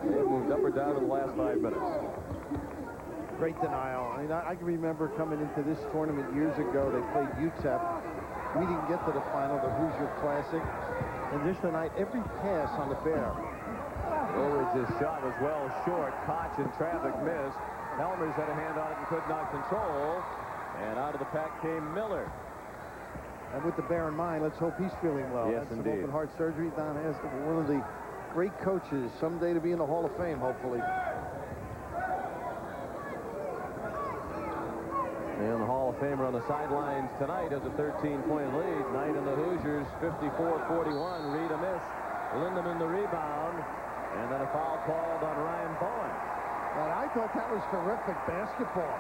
C: They've moved up or down in the last 5 minutes.
B: Great denial. I mean, I can remember coming into this tournament years ago. They played UTEP. We didn't get to the final, the Hoosier Classic. And just tonight, every pass on the bear.
C: Woolridge's shot was well short. Koch in traffic missed. Helmers had a hand on it and could not control. And out of the pack came Miller.
B: And with the bear in mind, let's hope he's feeling well.
C: Yes,
B: That's some
C: indeed.
B: open heart surgery. Don has one of the great coaches, someday to be in the Hall of Fame, hopefully.
C: And the Hall of Famer on the sidelines tonight has a 13-point lead. Knight and the Hoosiers, 54-41. Reed a miss. Lindemann the rebound. And then a foul called on Ryan Bowen.
B: And I thought that was terrific basketball.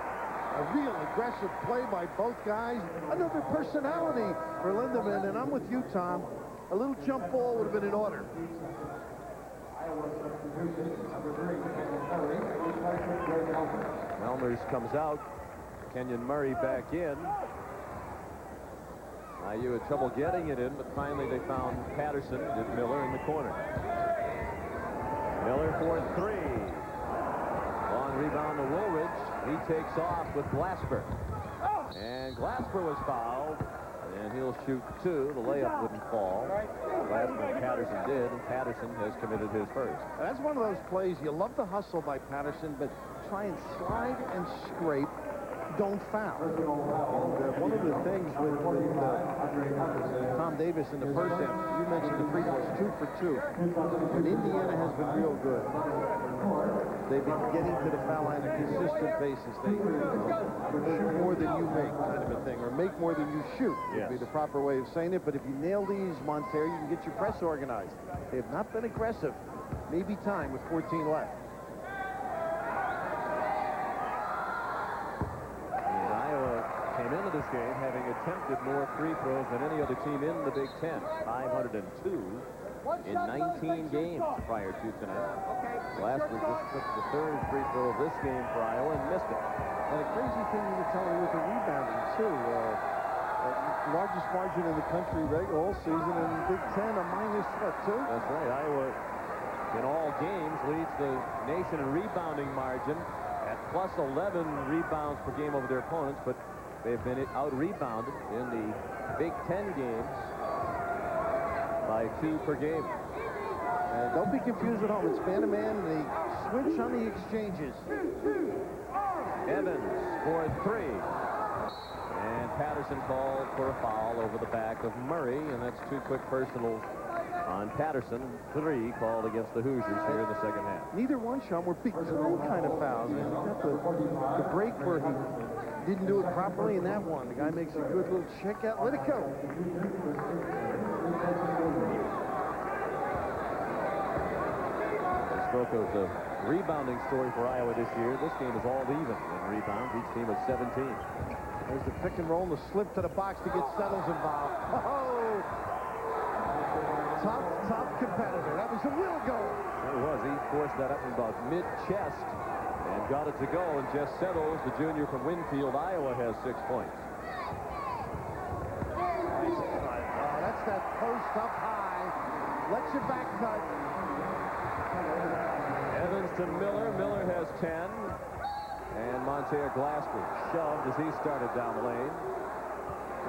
B: A real aggressive play by both guys. Another personality for Lindemann. And I'm with you, Tom. A little jump ball would have been in order.
C: Elmers comes out. Kenyon Murray back in. IU had trouble getting it in, but finally they found Patterson, did Miller in the corner. Miller for 3. Long rebound to Woolridge. He takes off with Glasper. And Glasper was fouled, and he'll shoot 2. The layup wouldn't fall. Glasper and Patterson did, and Patterson has committed his first.
B: That's one of those plays. You love the hustle by Patterson, but try and slide and scrape. Don't foul. And, one of the things with Tom Davis in the first half, you mentioned the free throws, 2 for 2. And Indiana has been real good. They've been getting to the foul line on a consistent basis. They shoot more than you make, kind of a thing, or make more than you shoot would be the proper way of saying it. But if you nail these, Monterey, you can get your press organized. They have not been aggressive. Maybe time with 14 left.
C: Came into this game having attempted more free throws than any other team in the Big Ten. 502 in 19 games prior to tonight. Glasper just took the 3rd free throw of this game for Iowa and missed it.
B: And the crazy thing you were telling me with the rebounding, too. Largest margin in the country all season, and Big Ten a minus what, 2?
C: That's right. Iowa, in all games, leads the nation in rebounding margin at plus 11 rebounds per game over their opponents, but they've been out-rebounded in the Big Ten games by 2 per game.
B: Don't be confused at home. It's man-to-man. They switch on the exchanges.
C: Evans for 3. And Patterson called for a foul over the back of Murray, and that's 2 quick personals on Patterson. 3 called against the Hoosiers here in the second half.
B: Neither one, Sean, were big-time kind of fouls. You got the break where he didn't do it properly in that one. The guy makes a good little check out. Let it go.
C: spoke of the rebounding story for Iowa this year. This game is all even in rebounds. Each team with 17.
B: There's the pick and roll and the slip to the box to get Settles involved. Oh! Tough competitor. That was a real goal.
C: It was. He forced that up in about mid-chest and got it to go. And Jess Settles, the junior from Winfield, Iowa, has 6 points.
B: Nice cut. Oh, that's that post up high. Let your back cut.
C: Evans to Miller. Miller has 10. And Monteer Glasper shoved as he started down the lane.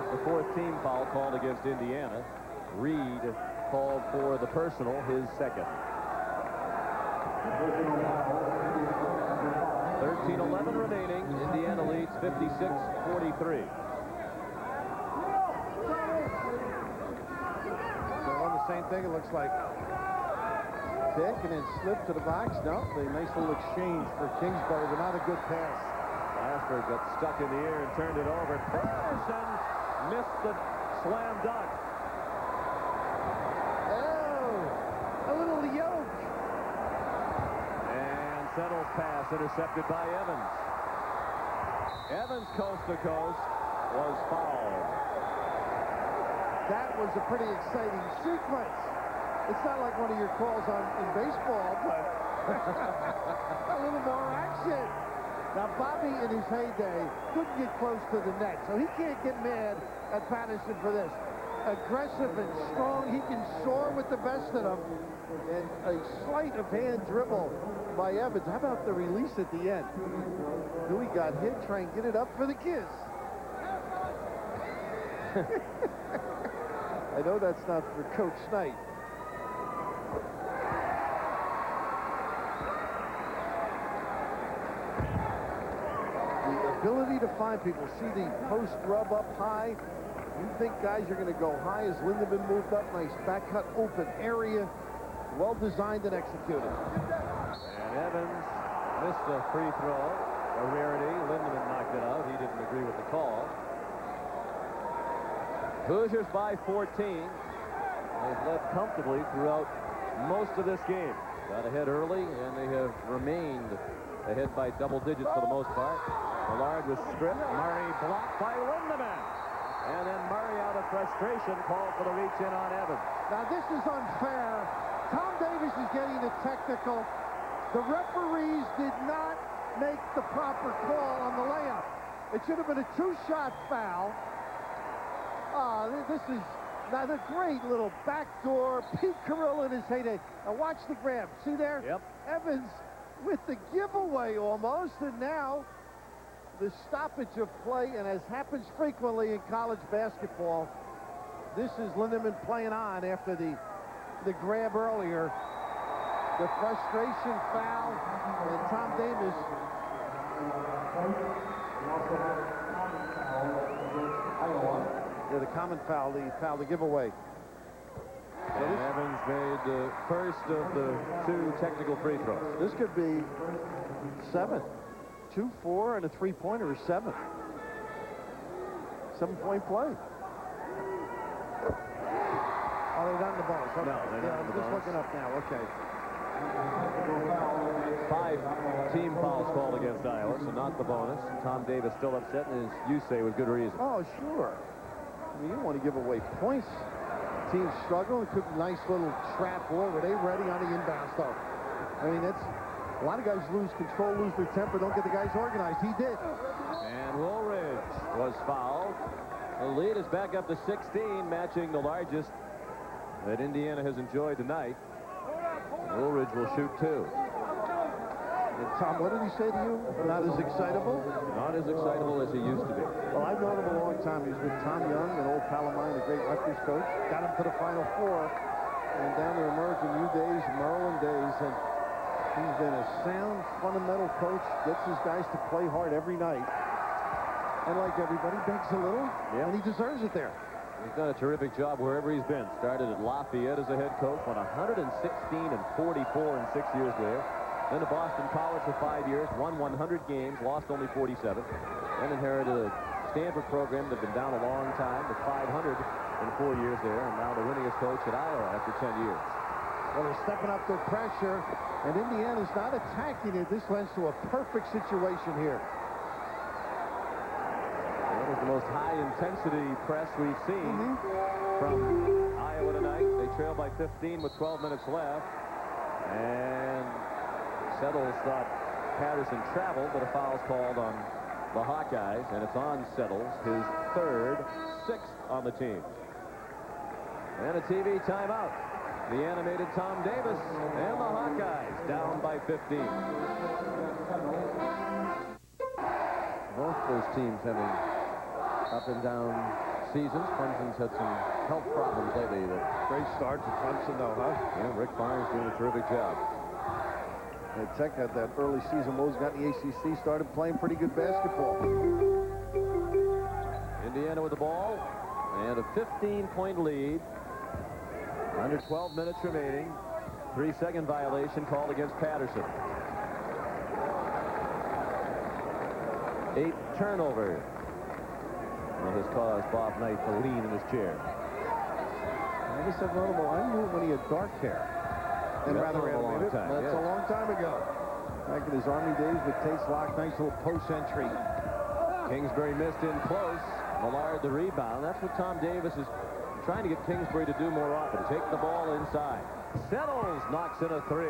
C: That's the 4th team foul called against Indiana. Reed called for the personal, his second. 13-11 remaining. Indiana leads 56-43.
B: They're on the same thing. It looks like pick and then slip to the box. No, the nice little exchange for Kingsbury, but not a good pass.
C: Glasper got stuck in the air and turned it over. Patterson missed the slam dunk.
B: A little yoke.
C: And Settles pass intercepted by Evans. Evans coast to coast was fouled.
B: That was a pretty exciting sequence. It's not like one of your calls in baseball, but a little more action. Now, Bobby, in his heyday, couldn't get close to the net, so he can't get mad at Patterson for this. Aggressive and strong, he can soar with the best of them. And a sleight of hand dribble by Evans. How about the release at the end? Dewey got hit, try and get it up for the kiss. I know that's not for Coach Knight. The ability to find people. See the post rub up high. You think guys are going to go high as Lindemann moved up. Nice back cut, open area. Well designed and executed.
C: And Evans missed a free throw. A rarity. Lindemann knocked it out. He didn't agree with the call. Hoosiers by 14. They've led comfortably throughout most of this game. Got ahead early, and they have remained ahead by double digits for the most part. Millard was stripped. Murray blocked by Lindemann. And then Murray, out of frustration, called for the reach in on Evans.
B: Now this is unfair. Tom Davis is getting the technical. The referees did not make the proper call on the layup. It should have been a 2-shot foul. This is not a great little backdoor. Pete Carroll in his heyday. Now watch the grab. See there?
C: Yep.
B: Evans with the giveaway almost, and now the stoppage of play, and as happens frequently in college basketball, this is Lindemann playing on after the grab earlier. The frustration foul, and Tom Davis. Yeah, the common foul, the giveaway.
C: And Evans made the first of the 2 technical free throws.
B: This could be 7. 2, 4, and a 3-pointer is 7. 7-point play. Oh, they're not in the bonus. Okay.
C: No, they're not in the
B: I'm just
C: bonus.
B: looking up now. Okay.
C: 5 team fouls called against Iowa, so not the bonus. Tom Davis still upset, and as you say, with good reason.
B: Oh, sure. I mean, you don't want to give away points. Teams struggle. It could be a nice little trap. Boy, were they ready on the inbound stuff. I mean, that's a lot of guys lose control, lose their temper, don't get the guys organized. He did.
C: And Woolridge was fouled. The lead is back up to 16, matching the largest that Indiana has enjoyed tonight. Woolridge will shoot 2.
B: And Tom, what did he say to you? Not as excitable?
C: Not as excitable as he used to be.
B: Well, I've known him a long time. He's with Tom Young, an old pal of mine, a great Rutgers coach. Got him to the Final Four. And down to American U days, Maryland days. And he's been a sound, fundamental coach. Gets his guys to play hard every night. And like everybody, begs a little.
C: Yep.
B: And he deserves it there.
C: He's done a terrific job wherever he's been. Started at Lafayette as a head coach, won 116 and 44 in 6 years there. Then to Boston College for 5 years, won 100 games, lost only 47. Then inherited a Stanford program that had been down a long time, with 500 in 4 years there, and now the winningest coach at Iowa after 10 years.
B: Well, they're stepping up their pressure, and Indiana's not attacking it. This lends to a perfect situation here.
C: That was the most high-intensity press we've seen from Iowa tonight. They trail by 15 with 12 minutes left. And Settles thought Patterson traveled, but a foul's called on the Hawkeyes, and it's on Settles, his third, 6th on the team. And a TV timeout. The animated Tom Davis and the Hawkeyes down by 15.
E: Both those teams having up and down seasons. Clemson's had some health problems lately.
B: Great start to Clemson, though, huh?
C: Yeah, Rick Barnes doing a terrific job.
B: Tech had that early season woes, got in the ACC, started playing pretty good basketball.
C: Indiana with the ball, and a 15-point lead. Under 12 minutes remaining. 3-second violation called against Patterson. 8 turnovers. Well, this caused Bob Knight to lean in his chair.
B: I guess that's notable. I knew when he had dark hair. And
C: That's
B: rather
C: a long
B: animated.
C: time,
B: That's
C: yes.
B: a long time ago. Back in his Army days with Tate's Lock, nice little post entry.
C: Kingsbury missed in close. Millard the rebound. That's what Tom Davis is trying to get Kingsbury to do more often. Take the ball inside. Settles knocks in a 3.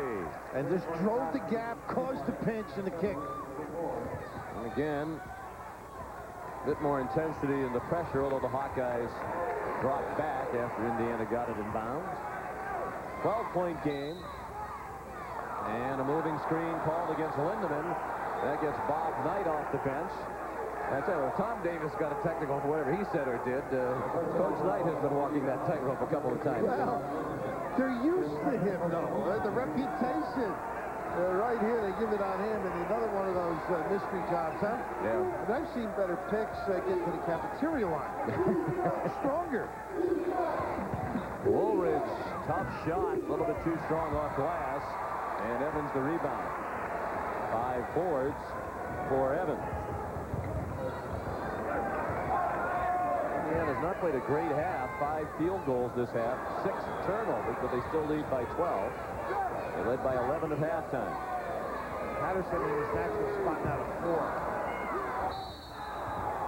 B: And just drove the gap, caused the pinch and the kick.
C: And again, a bit more intensity in the pressure, although the Hawkeyes dropped back after Indiana got it in bounds. 12-point game. And a moving screen called against Lindemann. That gets Bob Knight off the bench. That's it. Well, Tom Davis got a technical for whatever he said or did. Coach Knight has been walking that tightrope a couple of times.
B: Well, they're used to him, though. The reputation. Right here, they give it on him, and another one of those mystery jobs, huh?
C: Yeah.
B: But I've seen better picks get to the cafeteria line. Stronger.
C: Woolridge, tough shot, a little bit too strong off glass, and Evans the rebound. 5 boards for Evans. Indiana has not played a great half. 5 field goals this half, 6 turnovers, but they still lead by 12. They led by 11 at halftime.
B: Patterson in his natural spot now at 4.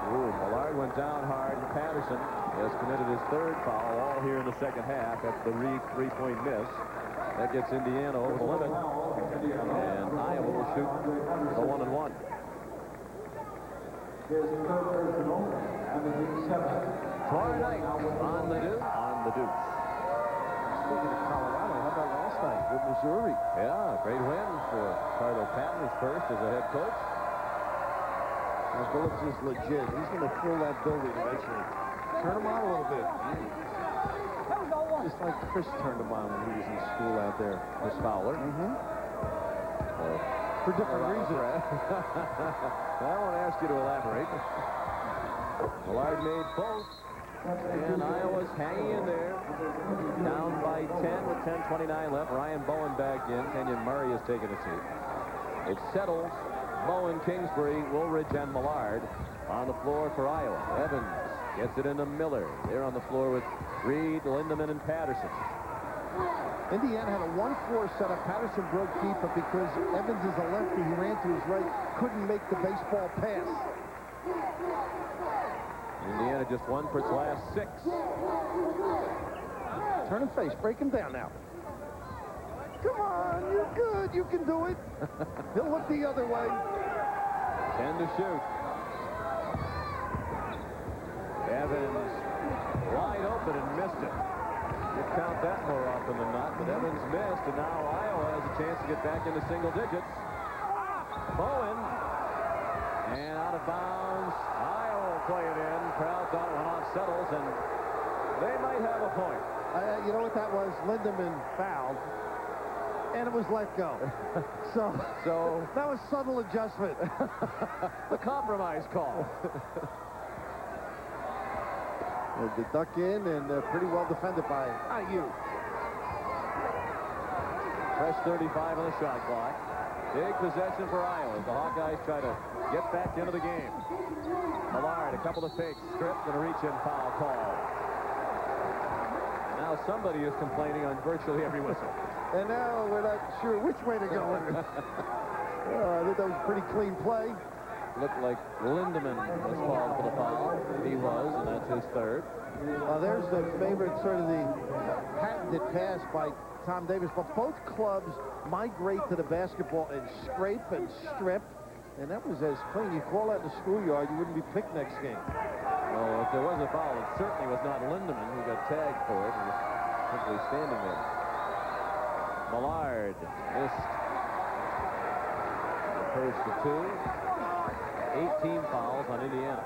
C: Ooh, Millard went down hard, and Patterson has committed his 3rd foul all here in the second half. That's the Reed 3-point miss. That gets Indiana over the limit, and Iowa will shoot the 1-and-1. Tomorrow night on the Deuce.
B: Speaking of Colorado, how about last night with Missouri?
C: Yeah, great win for Carlo Patton, his first as a head coach.
B: Now, Phillips is legit. He's going to fill that building eventually. Turn him on a little bit. Just like Chris turned him on when he was in school out there.
C: Chris Fowler.
B: For different reasons.
C: I won't ask you to elaborate. Millard made both. And Iowa's hanging in there. Down by 10 with 10:29 left. Ryan Bowen back in. Kenyon Murray has taken a seat. It settles. Bowen, Kingsbury, Woolridge, and Millard on the floor for Iowa. Evans gets it into Miller. They're on the floor with Reed, Lindemann, and Patterson.
B: Indiana had a 1-4 setup. Patterson broke deep, but because Evans is a lefty, he ran to his right, couldn't make the baseball pass.
C: Indiana just won for its last 6.
B: Turn and face. Break him down now. Come on, you're good. You can do it. He'll look the other way.
C: 10 to shoot. Evans wide open and missed it. You count that more often than not, but Evans missed, and now Iowa has a chance to get back into single digits. Bowen, and out of bounds. Iowa will play it in. Crowd thought it went off Settles, and they might have a point.
B: You know what that was? Lindemann fouled, and it was let go. So that was subtle adjustment.
C: The compromise call.
B: The duck in and pretty well defended by IU.
C: Fresh 35 on the shot clock. Big possession for Iowa as the Hawkeyes try to get back into the game. Millard, a couple of fakes, stripped, and a reach-in foul call. Now now somebody is complaining on virtually every whistle.
B: And now we're not sure which way to go. I think that was a pretty clean play.
C: Looked like Lindemann was called for the foul. He was, and that's his third.
B: There's the favorite, sort of the patented pass by Tom Davis. But both clubs migrate to the basketball and scrape and strip. And that was as clean. You call that in the schoolyard, you wouldn't be picked next game.
C: Well, if there was a foul, it certainly was not Lindemann who got tagged for it. He was simply standing there. Millard missed the first of two. 18 fouls on Indiana.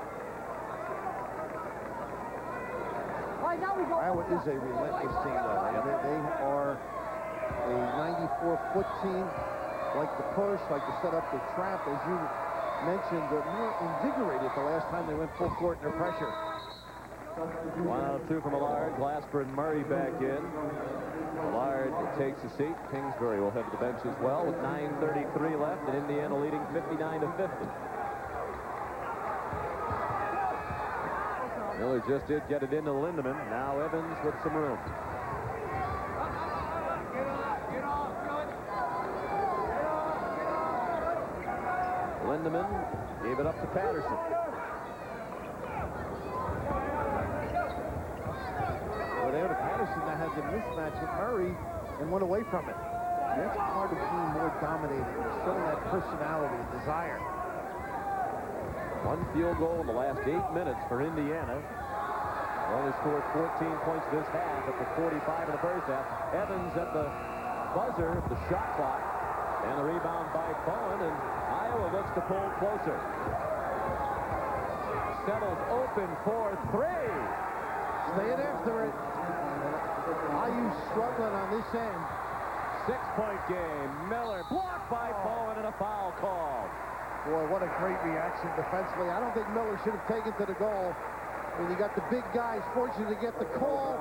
B: Iowa is a relentless team, though. They are a 94-foot team. Like to push, like to set up the trap. As you mentioned, they're more invigorated the last time they went full court under pressure.
C: 1 out of 2 for Millard. Glasper and Murray back in. Millard takes a seat. Kingsbury will head to the bench as well with 9:33 left, and Indiana leading 59-50. Miller just did get it into Lindemann. Now Evans with some room. Lindemann gave it up to Patterson.
B: Well, there to Patterson that had the mismatch with Murray and went away from it. And that's part of being more dominating, showing that personality and desire.
C: One field goal in the last 8 minutes for Indiana. They only scored 14 points this half after 45 in the first half. Evans at the buzzer, the shot clock, and the rebound by Bowen, and Iowa looks to pull closer. Settles open for three.
B: Staying after it. IU struggling on this end.
C: 6-point game. Miller blocked by Bowen and a foul call.
B: Boy, what a great reaction defensively. I don't think Miller should have taken to the goal. When you got the big guys fortunate to get the call,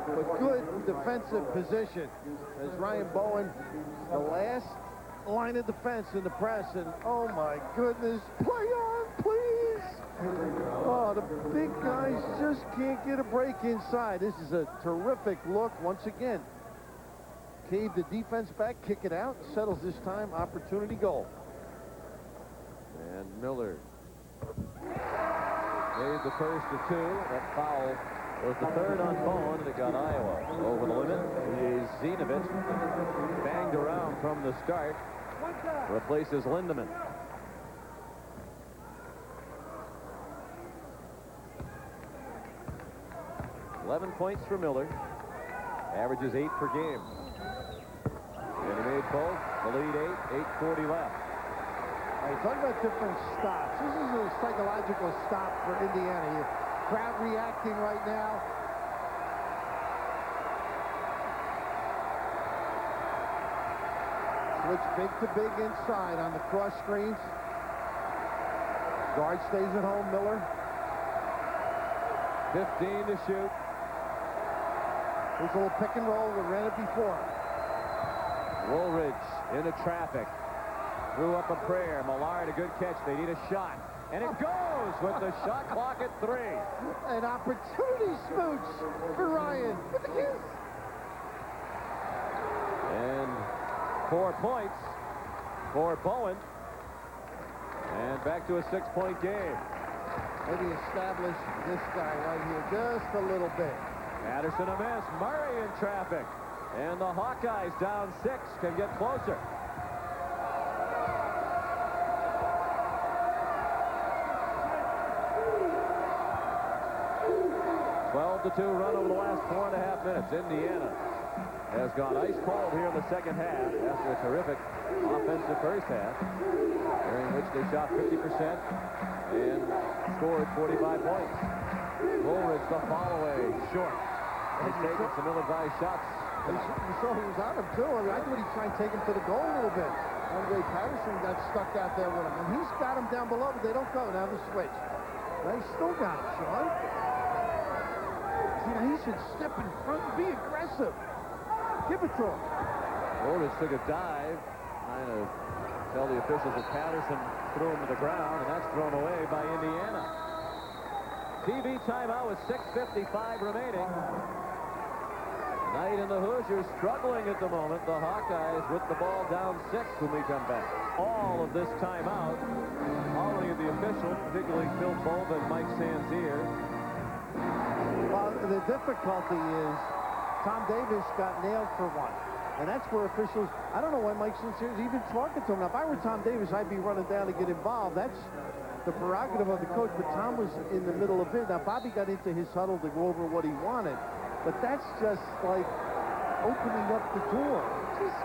B: but good defensive position as Ryan Bowen, the last line of defense in the press, and oh my goodness, play on, please. Oh, the big guys just can't get a break inside. This is a terrific look once again. Cave the defense back, kick it out, settles this time, opportunity goal.
C: And Miller made the first of two. That foul was the third on Bowen, and it got Iowa over the limit. Zinovich banged around from the start. Replaces Lindemann. $11 points for Miller. Averages 8 per game. And he made both. The lead 8, 8:40 left.
B: Talk about different stops. This is a psychological stop for Indiana. Crowd reacting right now. Switch big to big inside on the cross screens. Guard stays at home, Miller.
C: 15 to shoot.
B: Here's a little pick and roll. We ran it before.
C: Woolridge into traffic. Threw up a prayer. Millard, a good catch. They need a shot. And it goes with the shot clock at 3.
B: An opportunity smooch for Ryan with the kiss.
C: And 4 points for Bowen. And back to a 6-point game.
B: Maybe establish this guy right here just a little bit.
C: Patterson a miss. Murray in traffic. And the Hawkeyes down 6 can get closer. 12-2 run over the last 4.5 minutes. Indiana has gone ice cold here in the second half after a terrific offensive first half, during which they shot 50% and scored 45 points. Woolridge the follow away short. He's taking some ill-advised shots.
B: You saw he was on him too. I mean, I thought he tried to take him to the goal a little bit. Andre Patterson got stuck out there with him, and he's got him down below, but they don't go. Now the switch. They still got him, Sean. You know, he should step in front and be aggressive. Give it to him.
C: Woolridge took a dive, trying to tell the officials that Patterson threw him to the ground, and that's thrown away by Indiana. TV timeout with 6:55 remaining. Knight and the Hoosiers struggling at the moment. The Hawkeyes with the ball down 6 when we come back. All of this timeout, hollering at the officials, particularly Phil Bova and Mike Sanzier.
B: Well, the difficulty is Tom Davis got nailed for one. And that's where officials, I don't know why Mike Sancier's even talking to him. Now, if I were Tom Davis, I'd be running down to get involved. That's the prerogative of the coach, but Tom was in the middle of it. Now, Bobby got into his huddle to go over what he wanted, but that's just like opening up the door. Just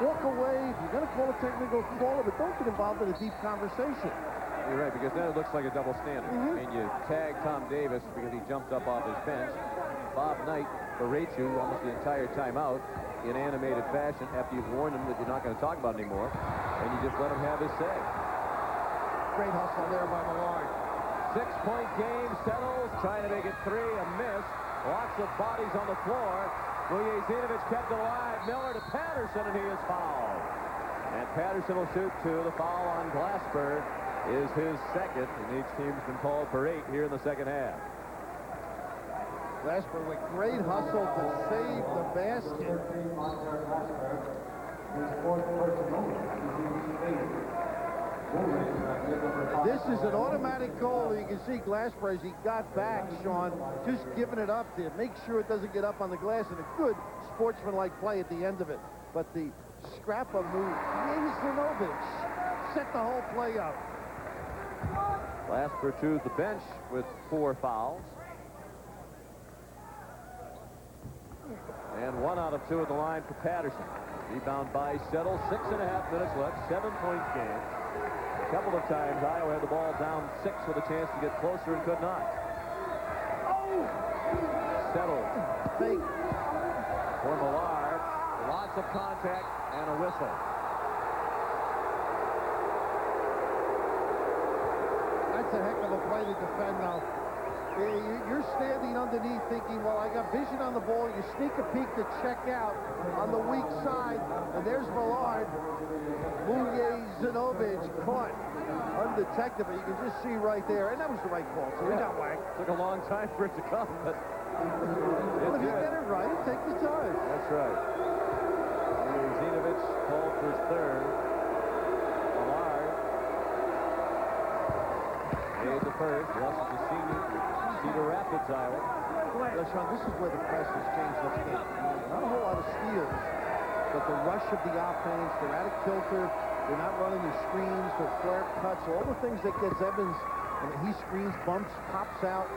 B: walk away. If you're going to call a technical, call it, but don't get involved in a deep conversation.
C: You're right, because then it looks like a double standard. And you tag Tom Davis because he jumped up off his bench. Bob Knight berates you almost the entire timeout in animated fashion after you've warned him that you're not going to talk about it anymore, and you just let him have his say.
B: Great hustle there by Millard.
C: 6-point game. Settles trying to make it 3, a miss. Lots of bodies on the floor. Vujacinovich kept it alive. Miller to Patterson, and he is fouled. And Patterson will shoot 2. The foul on Glassberg is his second, and each team's been called for 8 here in the second half.
B: Glassberg with great hustle to save the basket. This is an automatic goal. You can see Glassberg as he got back, Sean, just giving it up to make sure it doesn't get up on the glass, and a good sportsmanlike play at the end of it. But the scrap-up move, Zinovich set the whole play up.
C: Glassberg to the bench with 4 fouls. And 1 out of 2 at the line for Patterson. Rebound by Settle. 6.5 minutes left. 7-point game. A couple of times Iowa had the ball down 6 with a chance to get closer and could not. Settle.
B: Fake.
C: For Millard. Lots of contact and a whistle.
B: That's a heck of a play to defend now. You're standing underneath thinking, well, I got vision on the ball. You sneak a peek to check out on the weak side, and there's Millard. Vujacinovich caught undetected, but you can just see right there, and that was the right call, so he got whacked.
C: Took a long time for it to come, but
B: well, if you get it right, take the time.
C: That's right. Vujacinovich called for his 3rd. Millard made the 1st. Russ is a senior. Cedar Rapids, Iowa.
B: Sean, this is where the press has changed this game. Not a whole lot of steals, but the rush of the offense, they're out of kilter, they're not running the screens, the flare cuts, all the things that gets Evans, and he screens, bumps, pops out.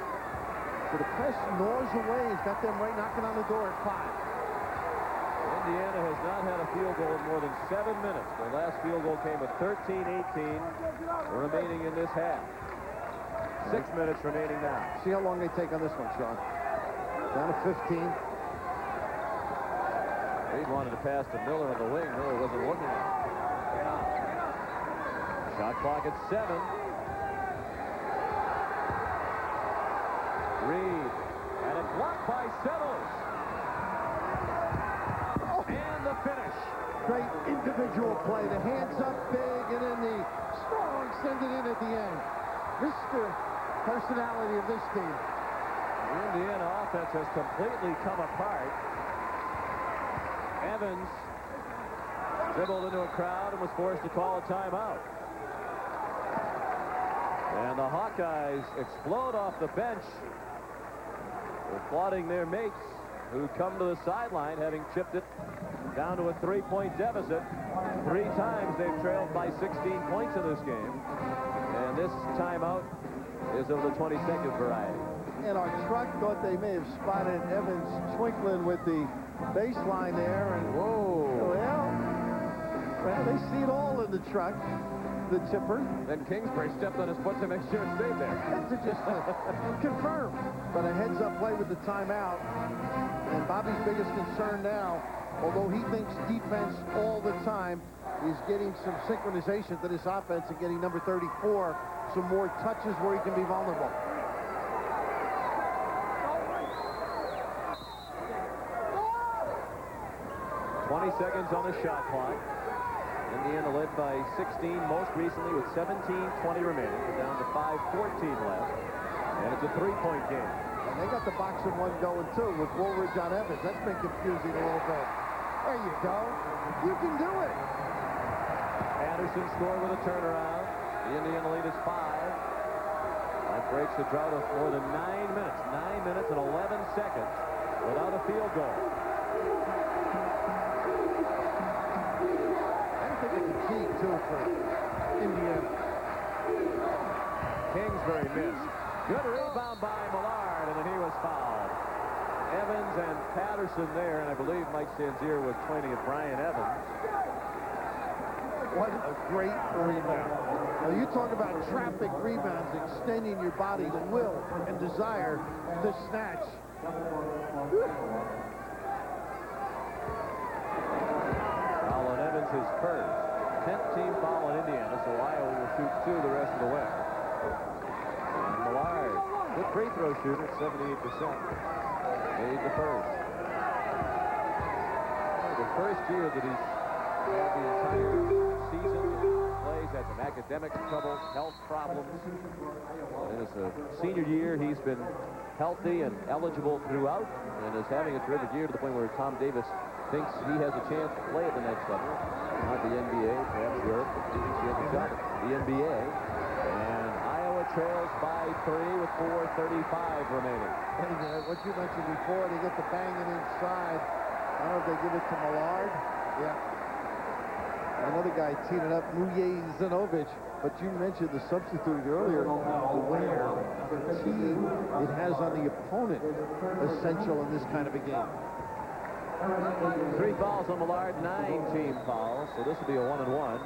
B: So the press gnaws away. He's got them right knocking on the door at 5.
C: Indiana has not had a field goal in more than 7 minutes. Their last field goal came with 13-18 remaining in this half. 6 minutes remaining now.
B: See how long they take on this one, Sean. Down to 15.
C: Reed wanted to pass to Miller on the wing. Miller wasn't looking at it. Shot clock at 7. Reed. And a block by Settles. And the finish.
B: Great individual play. The hands up big, and then the strong send it in at the end. Mr. Personality of this team.
C: The Indiana offense has completely come apart. Evans dribbled into a crowd and was forced to call a timeout. And the Hawkeyes explode off the bench, applauding their mates who come to the sideline having chipped it down to a 3-point deficit. 3 times they've trailed by 16 points in this game. And this timeout is of the 22nd variety.
B: And our truck thought they may have spotted Evans twinkling with the baseline there. And
C: whoa.
B: Well, they see it all in the truck, the tipper.
C: Then Kingsbury stepped on his foot to make sure it stayed there.
B: To just confirm. But a heads-up play with the timeout. And Bobby's biggest concern now, although he thinks defense all the time, is getting some synchronization to this offense and getting number 34 some more touches where he can be vulnerable.
C: 20 seconds on the shot clock. Indiana led by 16 most recently with 17:20 remaining. We're down to 5:14 left. And it's a 3-point game.
B: And They got the boxing one going, too, with Woolridge on Evans. That's been confusing a little bit. There you go. You can do it.
C: Anderson scored with a turnaround. The Indiana lead is 5. That breaks the drought of more than 9 minutes. 9 minutes and 11 seconds without a field goal.
B: I think it's a key, too, for Indiana.
C: Kingsbury missed. Good rebound by Millard, and then he was fouled. Evans and Patterson there, and I believe Mike Sanzier was pointing at Brian Evans.
B: What a great rebound. Now, you talk about traffic rebounds, extending your body, the will and desire to snatch.
C: Foul on Evans, his first. 10th team foul on Indiana, so Iowa will shoot 2 the rest of the way. And Millard, good free throw shooter, 78%. Made the first. The first year that he's had the entire season, plays, had some academic troubles, health problems. And as a senior year, he's been healthy and eligible throughout, and is having a terrific year to the point where Tom Davis thinks he has a chance to play at the next level. Not the NBA, perhaps Europe, but he thinks he has a shot at the NBA. And Iowa trails by 3 with 4:35 remaining.
B: And what you mentioned before, they get the banging inside. I don't know if they give it to Millard. Yeah. Another guy teed it up, Mujezinovich. But you mentioned the substitute earlier, the wear, the fatigue it has on the opponent, essential in this kind of a game.
C: 3 fouls on Millard, 9 team fouls, so this will be a 1-and-1.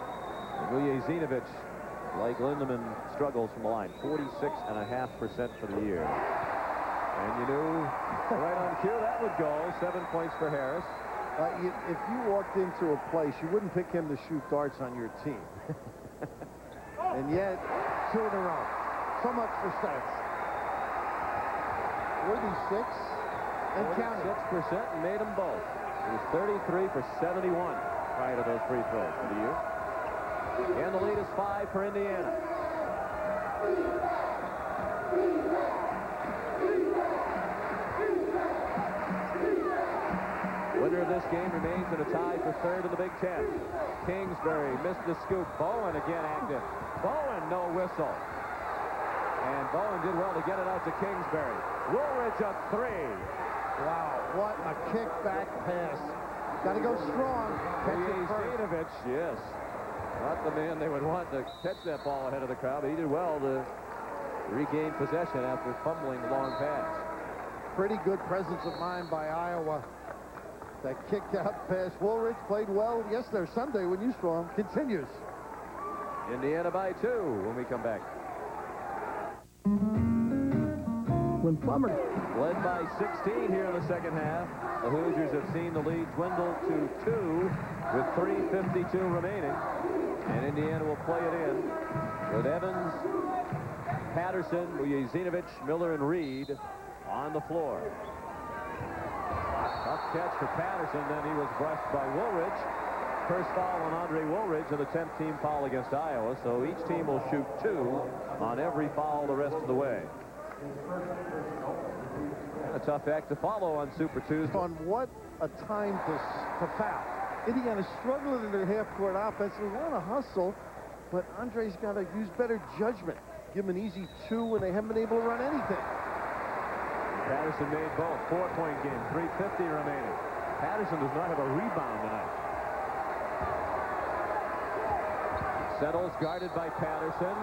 C: Mujezinovich, like Lindemann, struggles from the line, 46.5% for the year. And you knew right on cue that would go. 7 points for Harris.
B: If you walked into a place, you wouldn't pick him to shoot darts on your team. And yet, 2 in a row. So much for stats. 46 and counting.
C: 6% and made them both. It was 33 for 71 prior to those free throws for the year. And the lead is 5 for Indiana. Winner of this game remains in a tie for 3rd in the Big Ten. Kingsbury missed the scoop. Bowen again active. Bowen, no whistle. And Bowen did well to get it out to Kingsbury. Woolridge a 3.
B: Wow, what a kickback pass. Got to go strong.
C: Mujezinovich, yes. Not the man they would want to catch that ball ahead of the crowd, but he did well to regain possession after fumbling the long pass.
B: Pretty good presence of mind by Iowa. That kick-out pass. Woolridge played well yesterday, Sunday, when you saw him. Continues.
C: Indiana by 2 when we come back.
D: When Plummer
C: led by 16 here in the second half. The Hoosiers have seen the lead dwindle to 2 with 3:52 remaining. And Indiana will play it in with Evans, Patterson, Mujezinovich, Miller, and Reed on the floor. Tough catch for Patterson, then he was brushed by Woolridge. First foul on Andre Woolridge and the 10th team foul against Iowa, so each team will shoot 2 on every foul the rest of the way. A tough act to follow on Super Tuesday.
B: On what a time to foul. Indiana struggling in their half-court offense. They want to hustle, but Andre's got to use better judgment. Give them an easy 2 when they haven't been able to run anything.
C: Patterson made both. 4-point game. 3:50 remaining. Patterson does not have a rebound tonight. Settles guarded by Patterson.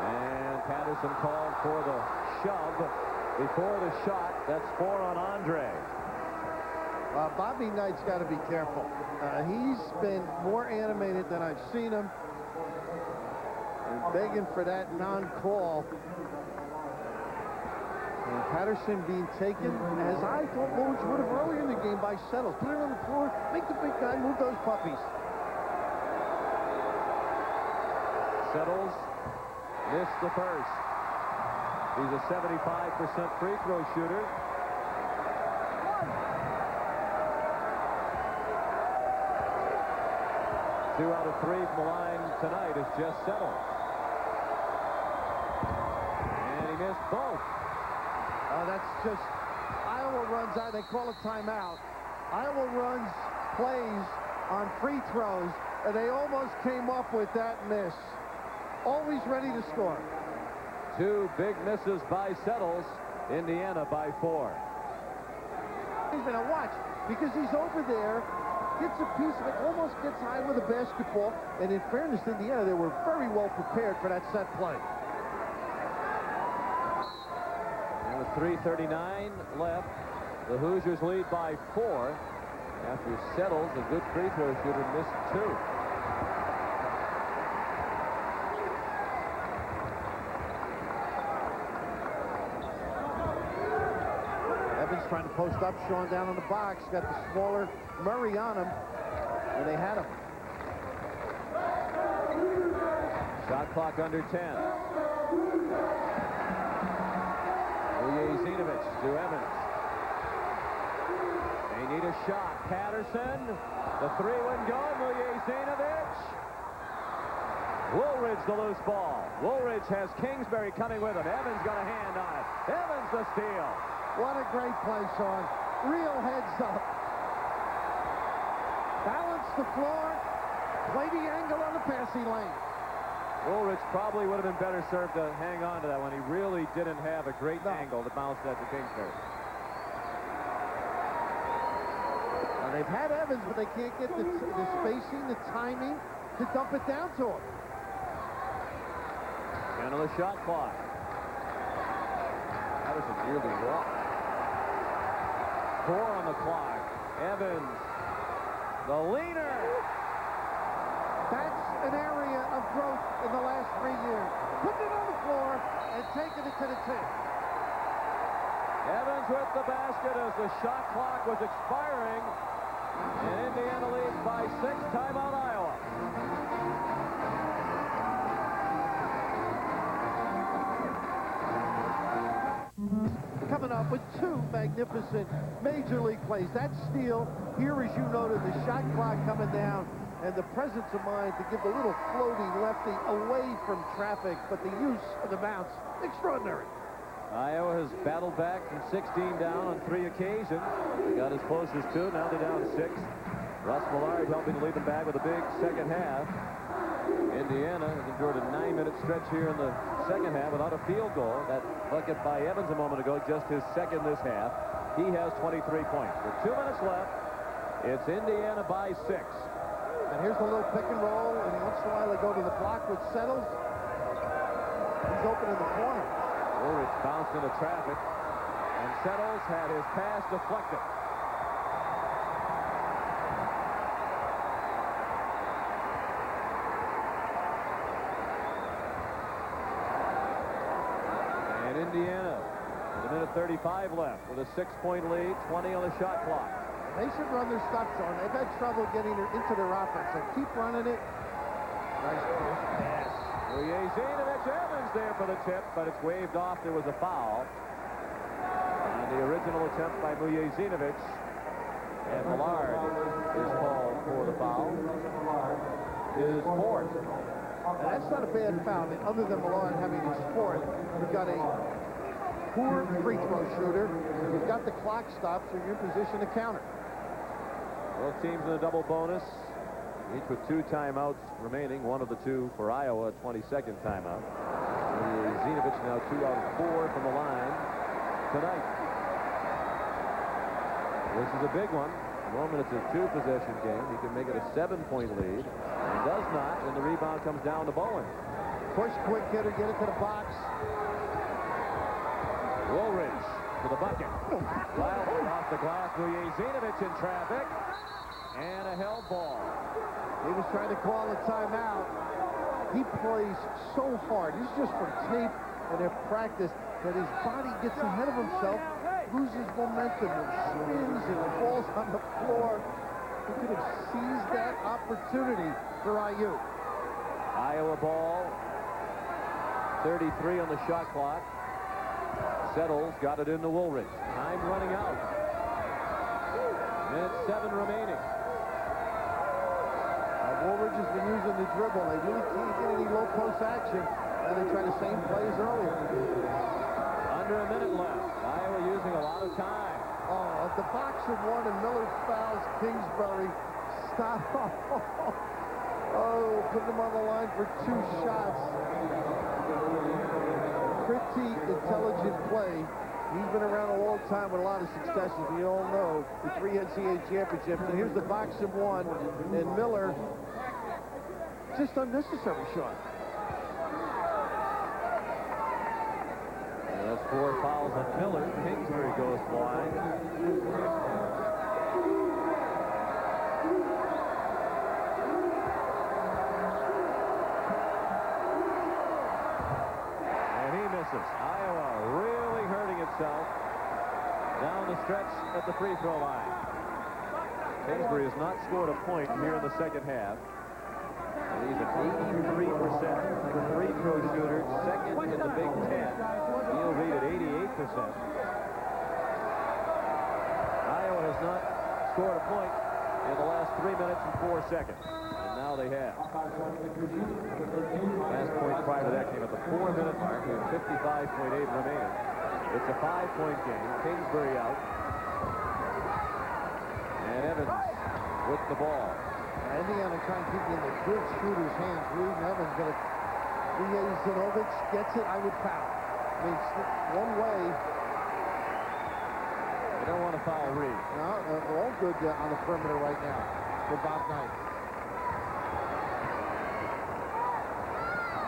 C: And Patterson called for the shove before the shot. That's 4 on Andre.
B: Bobby Knight's got to be careful. He's been more animated than I've seen him. And begging for that non-call. And Patterson being taken, as I thought Woolridge would have earlier in the game, by Settles. Put it on the floor, make the big guy move those puppies.
C: Settles missed the first. He's a 75% free throw shooter. Two out of 3 from the line tonight is just Settles. And he missed both.
B: Oh, that's just Iowa runs out. They call a timeout. Iowa runs plays on free throws, and they almost came up with that miss. Always ready to score.
C: 2 big misses by Settles. Indiana by 4.
B: He's going to watch because he's over there, gets a piece of it, almost gets high with a basketball, and in fairness to Indiana, they were very well prepared for that set play.
C: And with 3:39 left, the Hoosiers lead by 4 after Settles, a good free throw shooter, missed 2.
B: Evans trying to post up, Sean down on the box, got the smaller Murray on him, and they had him.
C: Shot clock under 10. Zinovich to Evans. They need a shot. Patterson. The 3 wouldn't go. Zinovich. Woolridge the loose ball. Woolridge has Kingsbury coming with him. Evans got a hand on it. Evans the steal.
B: What a great play, Sean. Real heads up. Balance the floor. Play the angle on the passing lane.
C: Woolridge probably would have been better served to hang on to that one. He really didn't have a great angle to bounce that to Kingsbury.
B: Now, they've had Evans, but they can't get the spacing, the timing to dump it down to him.
C: End of the shot clock. Patterson nearly walked. 4 on the clock. Evans, the leaner.
B: That's an area of growth in the last 3 years. Putting it on the floor and taking it to the tip.
C: Evans with the basket as the shot clock was expiring. And Indiana leads by 6. Timeout Iowa.
B: Coming up with 2 magnificent Major League plays. That steal, here as you noted, the shot clock coming down, and the presence of mind to give the little floating lefty away from traffic, but the use of the bounce, extraordinary.
C: Iowa has battled back from 16 down on 3 occasions. They got as close as 2. Now they're down 6. Russ Millard helping to lead them back with a big second half. Indiana has endured a 9-minute stretch here in the second half without a field goal. That bucket by Evans a moment ago, just his second this half. He has 23 points. With 2 minutes left, it's Indiana by 6.
B: And here's a little pick and roll, and once in a while they go to the block with Settles. He's open in the corner.
C: Woolridge bounced into traffic, and Settles had his pass deflected. And Indiana, with a minute 35 left, with a 6-point lead, 20 on the shot clock.
B: They should run their stuff, Sean. They've had trouble getting into their offense, so keep running it. Nice post pass.
C: Zinovich, Evans there for the tip, but it's waved off. There was a foul on the original attempt by Zinovich, and Millard is called for the foul. His 4th.
B: And that's not a bad foul. Other than Millard having his 4th, you've got a poor free throw shooter. You've got the clock stopped, so you're in position to counter.
C: Both teams in a double bonus, each with 2 timeouts remaining. One of the 2 for Iowa, a 22nd timeout. Zinovich now 2 out of 4 from the line tonight. This is a big one. Roman, it's a 2-possession game. He can make it a 7-point lead. And does not, and the rebound comes down to Bowen.
B: Push, quick hitter, get it to the box.
C: Woolridge to the bucket. Wildly off the glass. Zinovich in traffic. And a held ball.
B: He was trying to call a timeout. He plays so hard. This is just from tape and their practice that his body gets ahead of himself, loses momentum, and spins and falls on the floor. He could have seized that opportunity for IU.
C: Iowa ball. 33 on the shot clock. Settles got it into Woolridge. Time running out. Minute 7 remaining.
B: Woolridge has been using the dribble. They really can't get any low post action, and they try the same plays earlier.
C: Under a minute left. Iowa
A: a lot of time.
B: Oh, the boxer won and Miller fouls Kingsbury. Stop. Oh, put him on the line for 2 shots. Pretty intelligent play. He's been around a long time with a lot of successes. We all know the 3 NCAA championships. And here's the boxer one, and Miller, just unnecessary shot.
C: And that's 4 fouls on Miller. Kingsbury goes wide. Iowa really hurting itself down the stretch at the free throw line. Kingsbury has not scored a point here in the second half. And he's an 83% free throw shooter, second in the Big Ten. He'll lead at 88%. Iowa has not scored a point in the last 3 minutes and 4 seconds. And now they have. Last point prior to that came at the 4-minute mark with 55.8 remaining. It's a 5-point game. Kingsbury out. And Evans with the ball.
B: Indiana trying to keep it in the good shooter's hands. Reed and Evans going to. Zanovic gets it. I would foul. I mean, one way.
C: You don't want to foul Reed.
B: No, they're all good on the perimeter right now for Bob Knight.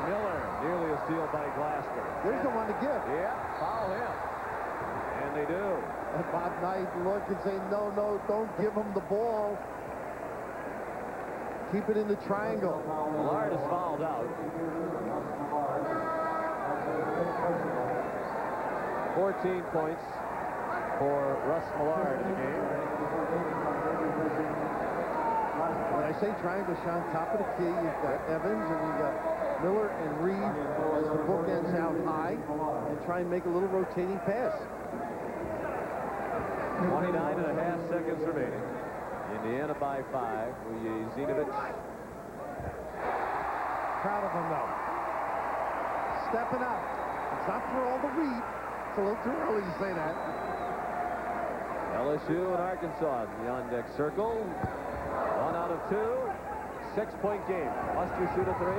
C: Miller nearly a steal by Glasgow.
B: There's the one to give.
C: Yeah, foul him. And they do.
B: And Bob Knight look and say, no, don't give him the ball. Keep it in the triangle.
C: Millard is fouled out. 14 points for Russ Millard in the game.
B: When I say triangle, Sean, top of the key, you've got Evans and you've got Miller and Reed as the bookends out high and try and make a little rotating pass.
C: 29.5 seconds remaining. Indiana by 5. Zinovich.
B: Proud of him, though. Stepping up. It's not for all the Reed. It's a little too early to say that.
C: LSU and Arkansas in the on-deck circle. 1 out of 2. 6-point game. Must you shoot a 3?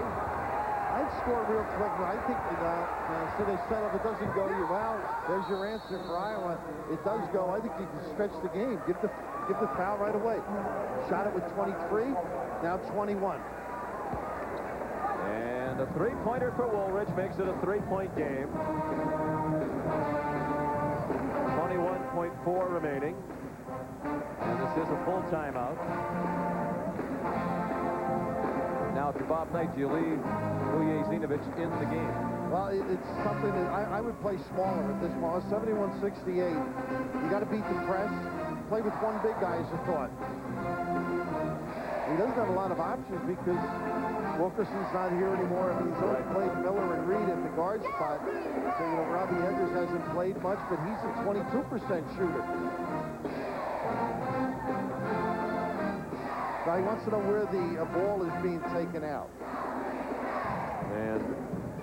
B: I'd score real quick, but I think so they said if it doesn't go, well, there's your answer for Iowa. It does go. I think you can stretch the game. Give the foul right away. Shot it with 23. Now 21.
C: And a 3-pointer for Woolridge makes it a 3-point game. 21.4 remaining. And this is a full timeout. Now, if you're Bob Knight, do you leave Zinovich in the game?
B: Well, it's something that I would play smaller at this point. 71-68. You got to beat the press. Play with one big guy is a thought. He doesn't have a lot of options because Wilkerson's not here anymore. I mean, he's only played Miller and Reed at the guard spot. So, Robbie Eggers hasn't played much, but he's a 22% shooter. Now he wants to know where the ball is being taken out.
C: And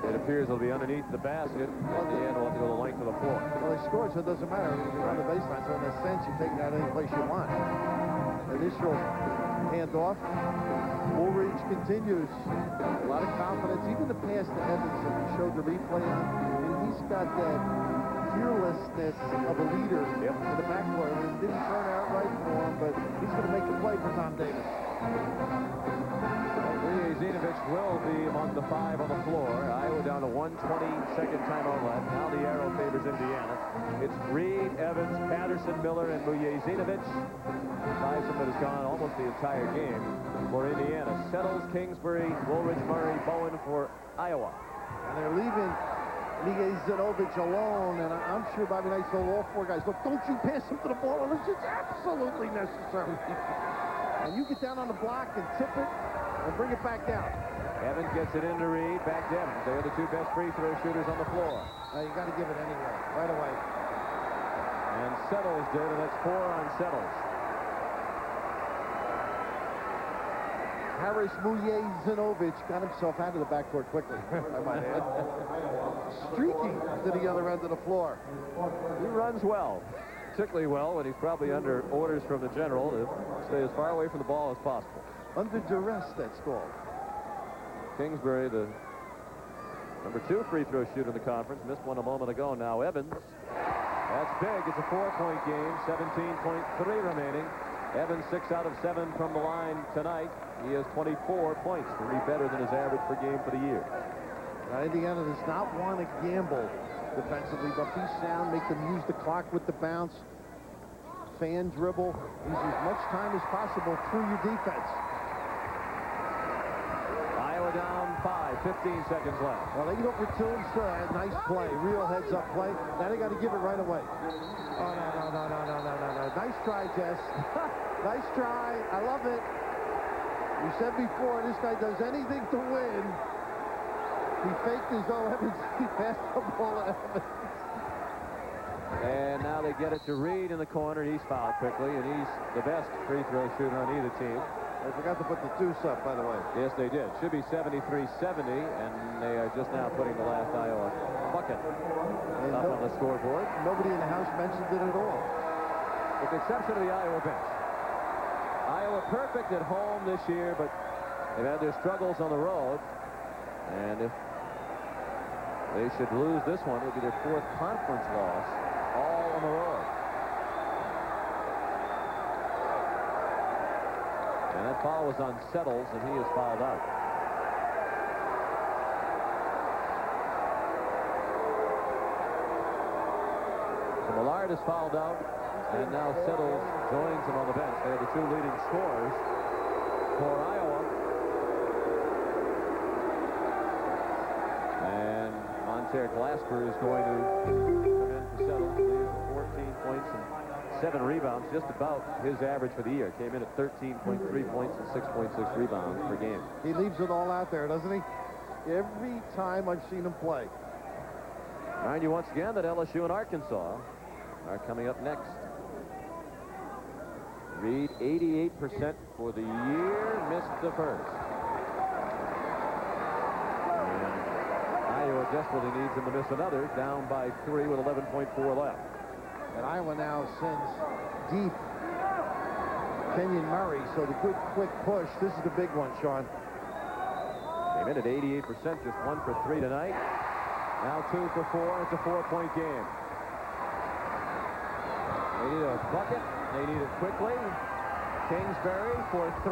C: it appears it'll be underneath the basket. Indiana will have to go the length of the floor.
B: Well, they scored, so it doesn't matter. You're on the baseline, so in a sense, you're taking out any place you want. Initial handoff. Woolridge continues. A lot of confidence. Even the pass to Evans that we showed the replay on. I mean, he's got that fearlessness of a leader in the backcourt. It didn't turn out right for him, but he's going to make the play for Tom Davis.
C: Zinovich will be among the 5 on the floor. Iowa down to 1:20-second timeout left. Now the arrow favors Indiana. It's Reed, Evans, Patterson, Miller, and Zinovich. Tyson that has gone almost the entire game for Indiana. Settles, Kingsbury, Woolridge, Murray, Bowen for Iowa.
B: And they're leaving Zanovic alone, and I'm sure Bobby Knight told all 4 guys, look, don't you pass him to the ball unless it's absolutely necessary. And you get down on the block and tip it and bring it back down.
C: Evans gets it into Reed, back to Evans. They are the 2 best free throw shooters on the floor.
B: You got to give it anyway, right away.
C: And Settles did, and that's 4 on Settles.
B: Harris Muyezinovich got himself out of the backcourt quickly, I might add. Streaking to the other end of the floor.
C: He runs well, particularly well when he's probably under orders from the general to stay as far away from the ball as possible.
B: Under duress, that's called.
C: Kingsbury, the #2 free throw shooter in the conference, missed one a moment ago. Now Evans. That's big. It's a 4-point game. 17.3 remaining. Evans 6 out of 7 from the line tonight. He has 24 points, 3 better than his average per game for the year.
B: Indiana does not want to gamble defensively, but be sound, make them use the clock with the bounce, fan dribble, use as much time as possible through your defense.
C: Iowa down 5, 15 seconds left.
B: Well, they get over Toombs, nice play, real heads-up play. Now they got to give it right away. Oh, no. Nice try, Jess. Nice try. I love it. We said before, this guy does anything to win. He faked his own Evans. He passed the ball to Evans.
C: And now they get it to Reed in the corner. He's fouled quickly, and he's the best free throw shooter on either team.
B: They forgot to put the deuce up, by the way.
C: Yes, they did. Should be 73-70, and they are just now putting the last Iowa bucket up on the scoreboard.
B: Nobody in the house mentioned it at all.
C: With the exception of the Iowa bench. Iowa perfect at home this year, but they've had their struggles on the road. And if they should lose this one, it would be their 4th conference loss, all on the road. And that foul was on Settles, and he is fouled out. So Millard is fouled out, and now Settles joins him on the bench. They are the 2 leading scorers for Iowa. And Monter Glasper is going to come in for Settles. He leaves with 14 points and 7 rebounds, just about his average for the year. Came in at 13.3 points and 6.6 rebounds per game.
B: He leaves it all out there, doesn't he? Every time I've seen him play.
C: Remind you once again that LSU and Arkansas are coming up next. Reed, 88% for the year, missed the first. Iowa desperately needs him to miss another, down by 3 with 11.4 left.
B: And Iowa now sends deep Kenyon Murray, so the good quick push. This is the big one, Sean.
C: Came in at 88%, just 1 for 3 tonight. Now 2 for 4. It's a 4-point game. They need a bucket. They need it quickly. Kingsbury for 3.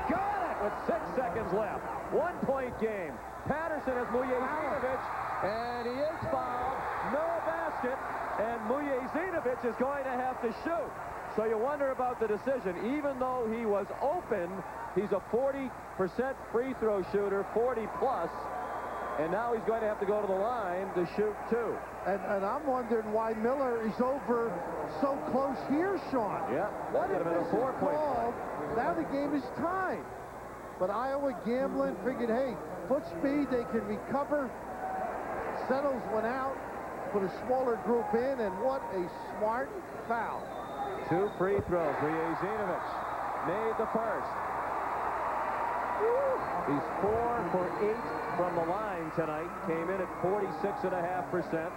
C: Got it with 6 seconds left. 1-point game. Patterson has Muyezinovich, and he is fouled. No basket, and Muyezinovich is going to have to shoot. So you wonder about the decision. Even though he was open, he's a 40% free throw shooter, 40 plus, and now he's going to have to go to the line to shoot 2.
B: And I'm wondering why Miller is over so close here, Sean.
C: Yeah,
B: What
C: that
B: if
C: could have
B: this
C: been a
B: is
C: 4-point
B: called? Now the game is tied. But Iowa gambling, figured, hey, foot speed, they can recover. Settles went out, put a smaller group in, and what a smart foul.
C: 2 free throws. Muyezinovich made the first. He's 4 for 8 from the line tonight. Came in at 46.5%.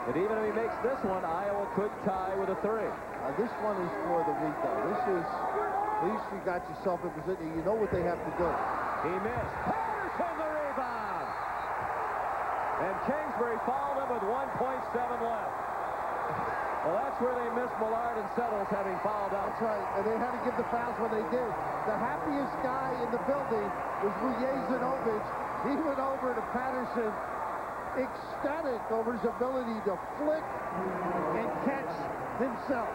C: And even if he makes this one, Iowa could tie with a 3.
B: This one is for the week, though. This is, at least you got yourself in position. You know what they have to do.
C: He missed. Patterson the rebound. And Kingsbury fouled him with 1.7 left. Well, that's where they missed Millard and Settles having fouled out.
B: That's right, and they had to give the fouls when they did. The happiest guy in the building was Muyezinovich. He went over to Patterson, ecstatic over his ability to flick and catch himself.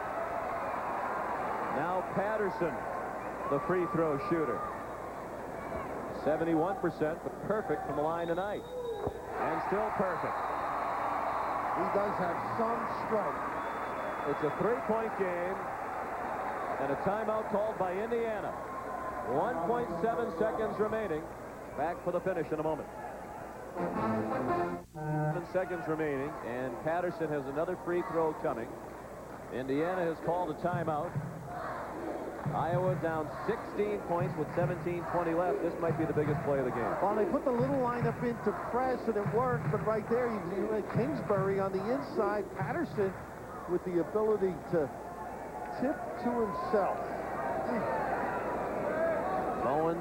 C: Now Patterson, the free throw shooter. 71%, but perfect from the line tonight. And still perfect.
B: He does have some strength.
C: It's a 3-point game and a timeout called by Indiana. 1.7 seconds remaining. Back for the finish in a moment. 7 seconds remaining, and Patterson has another free throw coming. Indiana has called a timeout. Iowa down 16 points with 17:20 left. This might be the biggest play of the game.
B: Well, they put the little lineup in to press, and it worked. But right there, you had Kingsbury on the inside. Patterson with the ability to tip to himself.
C: Bowen,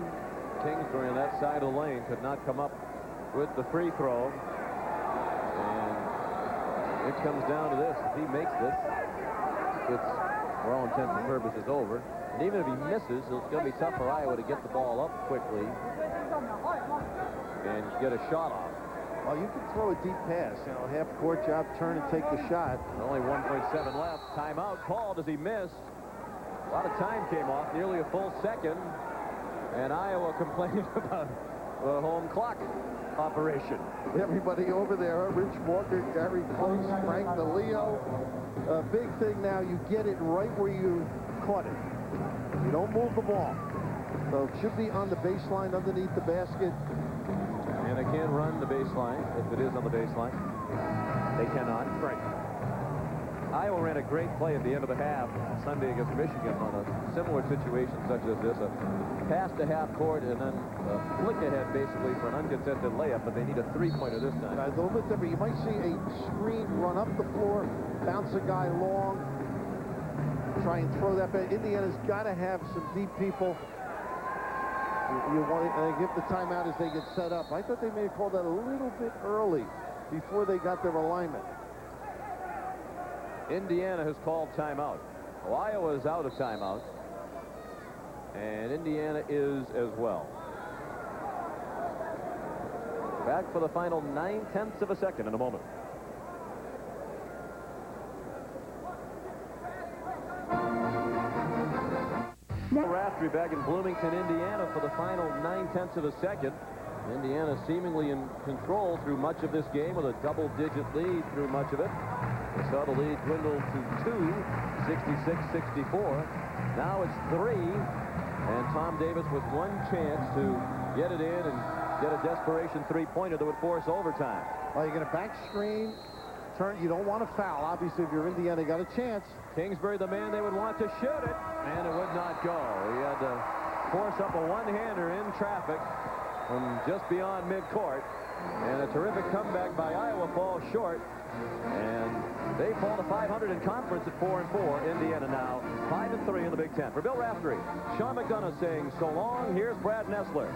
C: Kingsbury on that side of the lane could not come up with the free throw. And it comes down to this. If he makes this, it's, for all intents and purposes, over. And even if he misses, it's going to be tough for Iowa to get the ball up quickly and get a shot off.
B: Well, you can throw a deep pass, half-court job, turn and take the shot.
C: Only 1.7 left. Timeout called as he missed. A lot of time came off, nearly a full second. And Iowa complaining about the home clock operation.
B: Everybody over there, Rich Walker, Gary Close, Frank DeLeo. Big thing now, you get it right where you caught it. You don't move the ball. So it should be on the baseline underneath the basket.
C: And they can't run the baseline if it is on the baseline. They cannot. Right. Iowa ran a great play at the end of the half Sunday against Michigan on a similar situation such as this. A pass to half court and then a flick ahead basically for an uncontested layup, but they need a three-pointer this time.
B: A little bit different. You might see a screen run up the floor, bounce a guy long, try and throw that back. Indiana's got to have some deep people. You want to give the timeout as they get set up. I thought they may have called that a little bit early before they got their alignment.
C: Indiana has called timeout. Iowa is out of timeout. And Indiana is as well. Back for the final 9/10 of a second in a moment. Raftery back in Bloomington, Indiana for the final 9/10 of a second. Indiana seemingly in control through much of this game with a double-digit lead through much of it. We saw the lead dwindle to 2, 66-64. Now it's 3, and Tom Davis with one chance to get it in and get a desperation three-pointer that would force overtime.
B: Well, you're going to back screen, turn. You don't want to foul. Obviously, if you're Indiana, you got a chance.
C: Kingsbury, the man they would want to shoot it, and it would not go. He had to force up a one-hander in traffic from just beyond midcourt, and a terrific comeback by Iowa falls short, and they fall to 500 in conference at 4-4. Indiana now 5-3 in the Big Ten. For Bill Raftery, Sean McDonough saying so long. Here's Brad Nessler.